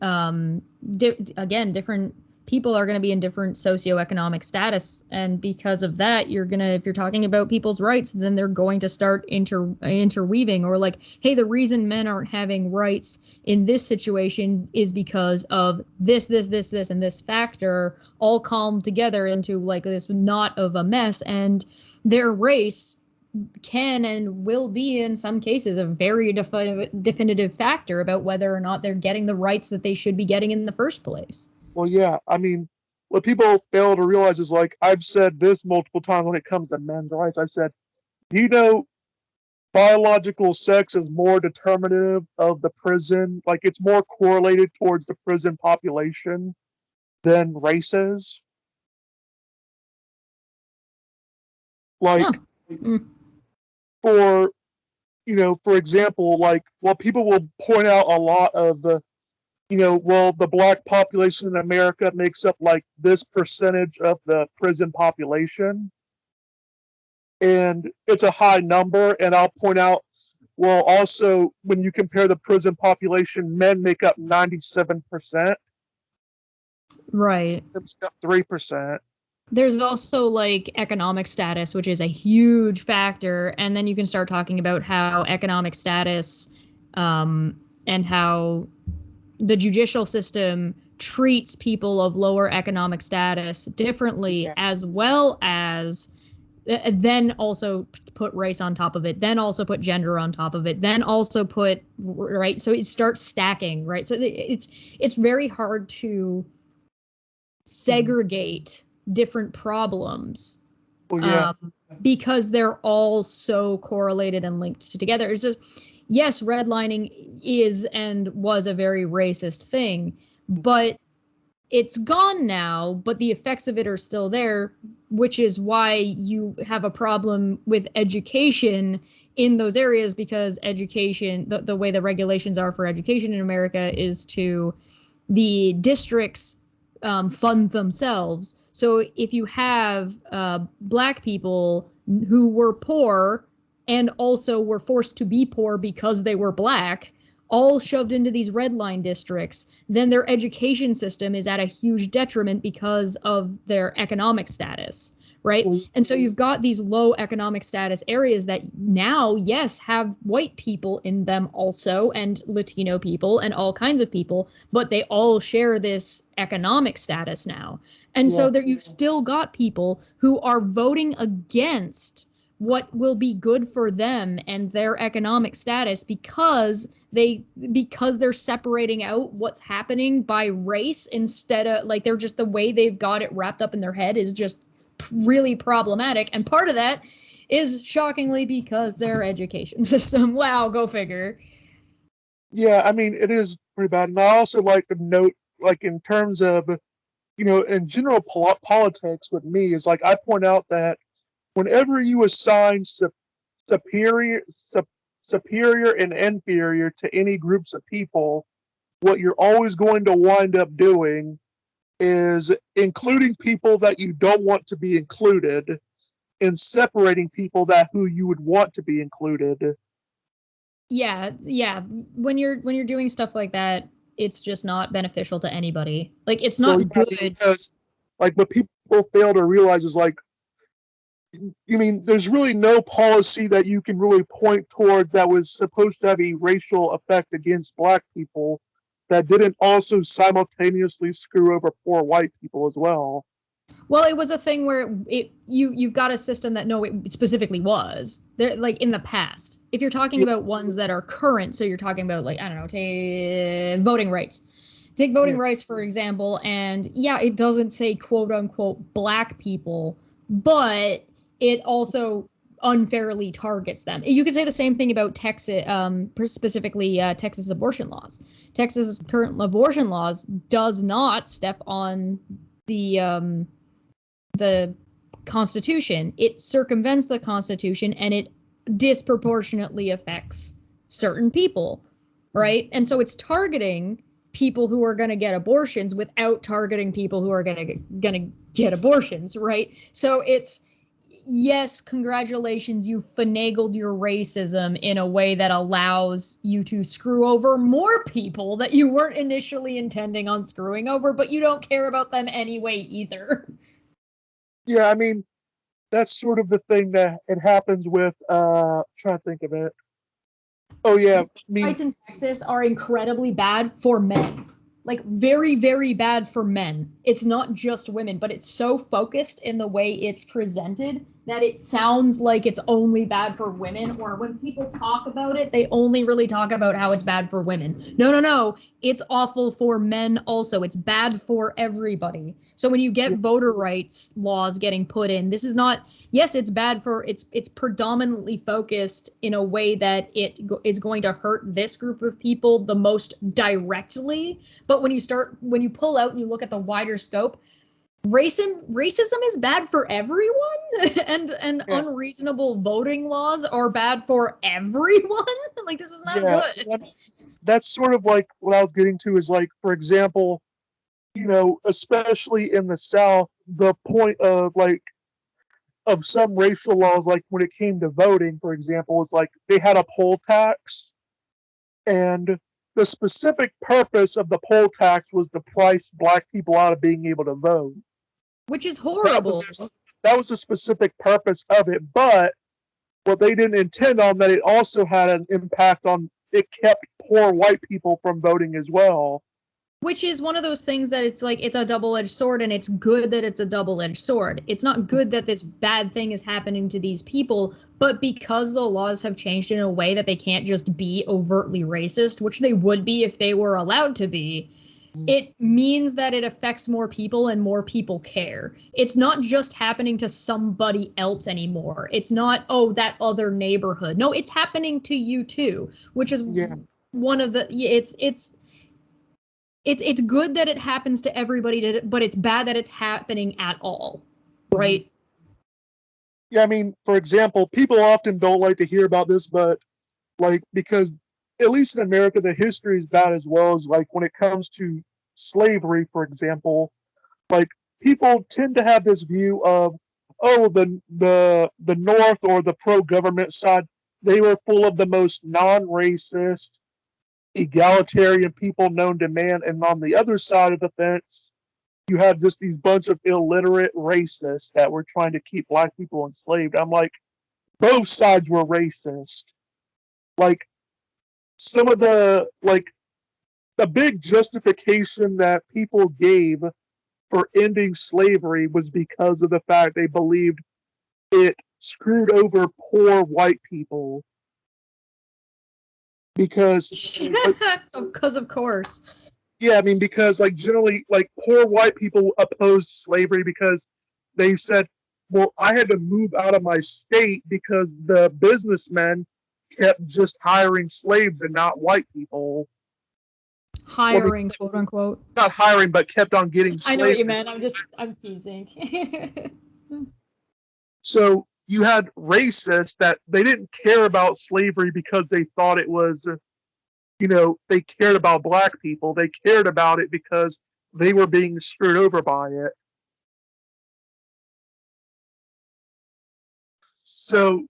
again, different people are going to be in different socioeconomic status, and because of that, if you're talking about people's rights, then they're going to start interweaving, or like, hey, the reason men aren't having rights in this situation is because of this, and this factor, all calmed together into like this knot of a mess, and their race can and will be in some cases a very definitive factor about whether or not they're getting the rights that they should be getting in the first place.
Well, yeah, I mean, what people fail to realize is, like, I've said this multiple times when it comes to men's rights. I said, do you know biological sex is more determinative of the prison? Like, it's more correlated towards the prison population than races? Like, for, for example, like, well, people will point out a lot of the, well, the black population in America makes up like this percentage of the prison population. And it's a high number. And I'll point out, well, also, when you compare the prison population, men make up 97%.
Right.
3%.
There's also like economic status, which is a huge factor. And then you can start talking about how economic status and how the judicial system treats people of lower economic status differently, as well as then also put race on top of it, then also put gender on top of it, then also put, right? So it starts stacking, right? So it's very hard to segregate different problems because they're all so correlated and linked together. It's just, yes, redlining is and was a very racist thing, but it's gone now, but the effects of it are still there, which is why you have a problem with education in those areas, because education, the way the regulations are for education in America is to the districts fund themselves. So if you have black people who were poor and also were forced to be poor because they were black, all shoved into these red line districts, then their education system is at a huge detriment because of their economic status, right? And so you've got these low economic status areas that now, yes, have white people in them also, and Latino people and all kinds of people, but they all share this economic status now. And so there you've still got people who are voting against what will be good for them and their economic status because they're separating out what's happening by race, instead of like, they're just, the way they've got it wrapped up in their head is just really problematic. And part of that is shockingly because their education system. Wow, go figure.
Yeah, I mean, it is pretty bad. And I also like to note, like, in terms of, in general politics with me, is like, I point out that whenever you assign superior and inferior to any groups of people, what you're always going to wind up doing is including people that you don't want to be included and separating people who you would want to be included.
Yeah. When you're doing stuff like that, it's just not beneficial to anybody. Like, it's not good.
Because, like, what people fail to realize is, like, there's really no policy that you can really point towards that was supposed to have a racial effect against black people that didn't also simultaneously screw over poor white people as well.
Well, it was a thing where you've got a system that no, it specifically was there, like in the past. If you're talking
Yeah,
about ones that are current, so you're talking about like I don't know, take voting rights. Take voting
yeah,
rights for example, and yeah, it doesn't say quote unquote black people, but it also unfairly targets them. You could say the same thing about Texas, specifically Texas abortion laws. Texas current abortion laws does not step on the Constitution. It circumvents the Constitution and it disproportionately affects certain people, right? And so it's targeting people who are going to get abortions without targeting people who are going to get abortions, right? So it's yes, congratulations, you finagled your racism in a way that allows you to screw over more people that you weren't initially intending on screwing over, but you don't care about them anyway either.
yeah. I mean, that's sort of the thing that it happens with. Trying to think of it. Oh yeah, I mean,
Rights in Texas are incredibly bad for men. Like very, very bad for men. It's not just women, but it's so focused in the way it's presented that it sounds like it's only bad for women, or when people talk about it, they only really talk about how it's bad for women. No, no, no. It's awful for men also. It's bad for everybody. So when you get
yeah,
voter rights laws getting put in, this is not, yes, it's bad for, it's predominantly focused in a way that is going to hurt this group of people the most directly. But when you pull out and you look at the wider scope, racism is bad for everyone, and
yeah,
unreasonable voting laws are bad for everyone. Like this is not
yeah.
good.
That's sort of like what I was getting to is like, for example, especially in the South, the point of like of some racial laws, like when it came to voting, for example, is like they had a poll tax, and the specific purpose of the poll tax was to price black people out of being able to vote.
Which is
That
horrible.
was that was the specific purpose of it, but what they didn't intend on that it also had an impact on it kept poor white people from voting as well.
Which is one of those things that it's like it's a double-edged sword, and it's good that it's a double-edged sword. It's not good that this bad thing is happening to these people, but because the laws have changed in a way that they can't just be overtly racist, which they would be if they were allowed to be, it means that it affects more people and more people care. It's not just happening to somebody else anymore. It's not, oh, that other neighborhood. No, it's happening to you too, which is
Yeah,
one of the it's good that it happens to everybody, but it's bad that it's happening at all, right?
yeah. I mean, for example, people often don't like to hear about this, but like because at least in America, the history is bad as well as like when it comes to slavery, for example, like people tend to have this view of oh the North or the pro government side, they were full of the most non-racist egalitarian people known to man, and on the other side of the fence you had just these bunch of illiterate racists that were trying to keep black people enslaved. I'm like, both sides were racist. Like some of the big justification that people gave for ending slavery was because of the fact they believed it screwed over poor white people. Because, like,
Because of course.
yeah, I mean, because like generally, like poor white people opposed slavery because they said, well, I had to move out of my state because the businessmen kept just hiring slaves and not white people. Or
Hiring, quote unquote.
not hiring, but kept on getting
I know what
slaves.
you meant. I'm teasing.
So you had racists that they didn't care about slavery because they thought it was, they cared about black people. They cared about it because they were being screwed over by it. So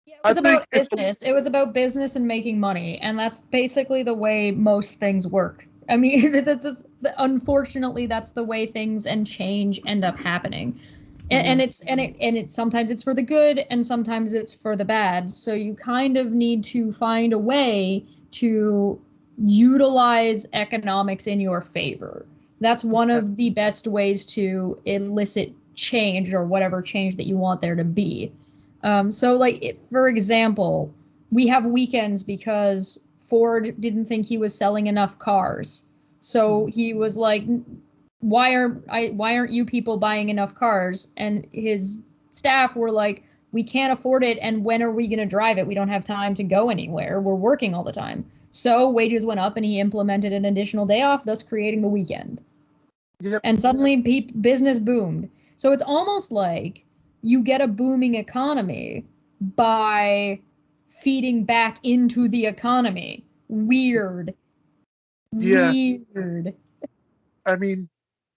Yeah, it
I
was
think
about business. It was about business and making money, and that's basically the way most things work. I mean, unfortunately that's the way things and change end up happening. And it's sometimes it's for the good and sometimes it's for the bad. So you kind of need to find a way to utilize economics in your favor. That's one of the best ways to elicit change or whatever change that you want there to be. So, like, for example, we have weekends because Ford didn't think he was selling enough cars. So he was like, why aren't you people buying enough cars? And his staff were like, we can't afford it, and when are we going to drive it? We don't have time to go anywhere. We're working all the time. So wages went up and he implemented an additional day off, thus creating the weekend.
Yep.
And suddenly business boomed. So it's almost like you get a booming economy by feeding back into the economy. Weird.
Yeah.
Weird.
I mean,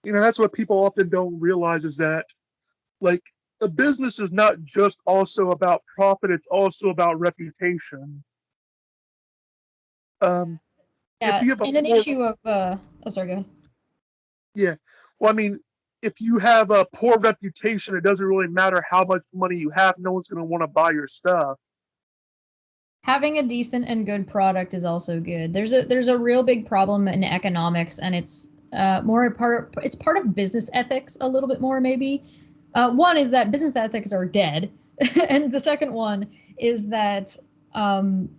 that's what people often don't realize is that, like, a business is not just also about profit, it's also about reputation. If
Yeah,
you have a
and an
poor,
issue of oh, sorry, go ahead.
yeah, well, I mean, if you have a poor reputation, it doesn't really matter how much money you have. No one's going to want to buy your stuff.
Having a decent and good product is also good. There's a real big problem in economics, and it's it's part of business ethics a little bit more maybe. One is that business ethics are dead, and the second one is that um,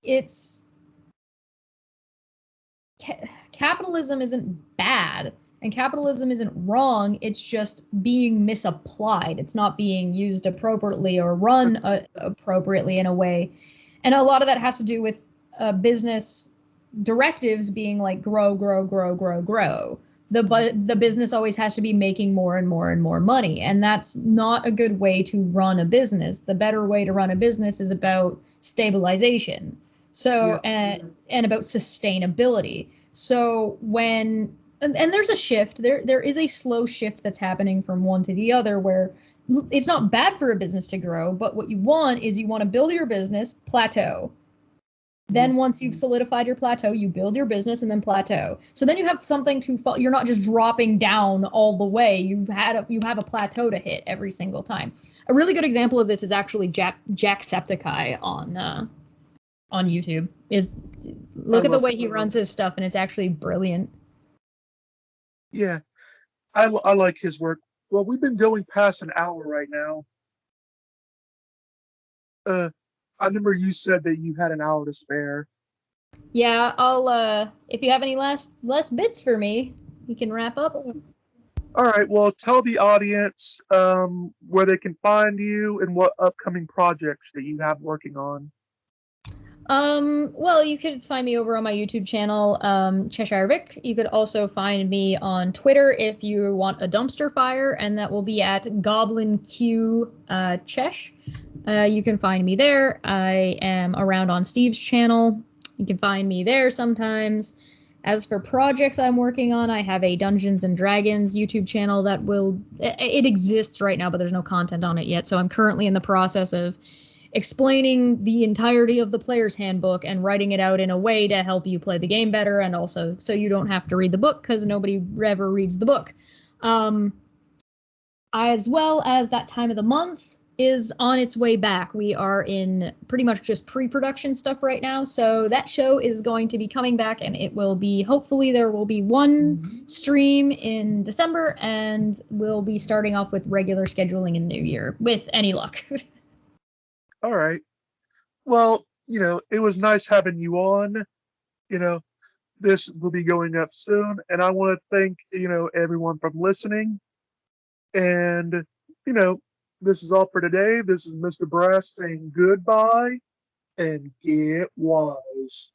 it's capitalism isn't bad and capitalism isn't wrong. It's just being misapplied. It's not being used appropriately or run appropriately in a way. And a lot of that has to do with business directives being like grow, grow, grow, grow, grow. The business always has to be making more and more and more money, and that's not a good way to run a business. The better way to run a business is about stabilization. So and about sustainability. So when and there's a shift. There is a slow shift that's happening from one to the other where it's not bad for a business to grow, but what you want is you want to build your business, plateau. Then once you've solidified your plateau, you build your business and then plateau. So then you have something to you're not just dropping down all the way. You have a plateau to hit every single time. A really good example of this is actually Jacksepticeye on YouTube. Is look at the way he runs his stuff, and it's actually brilliant.
Yeah, I like his work. Well, we've been going past an hour right now. I remember you said that you had an hour to spare.
Yeah, I'll if you have any last bits for me, you can wrap up.
All right, well, tell the audience where they can find you and what upcoming projects that you have working on.
Well, you could find me over on my YouTube channel, Cheshire Vic. You could also find me on Twitter if you want a dumpster fire, and that will be at Goblin Q Chesh. You can find me there. I am around on Steve's channel. You can find me there sometimes. As for projects I'm working on, I have a Dungeons and Dragons YouTube channel that it exists right now, but there's no content on it yet. So I'm currently in the process of explaining the entirety of the player's handbook and writing it out in a way to help you play the game better, and also so you don't have to read the book because nobody ever reads the book. As well as that time of the month is on its way back. We are in pretty much just pre-production stuff right now, so that show is going to be coming back, and it will be, hopefully there will be one stream in December, and we'll be starting off with regular scheduling in New Year, with any luck.
All right. Well, it was nice having you on. This will be going up soon, and I want to thank, everyone from listening. And, this is all for today. This is Mr. Brass saying goodbye and get wise.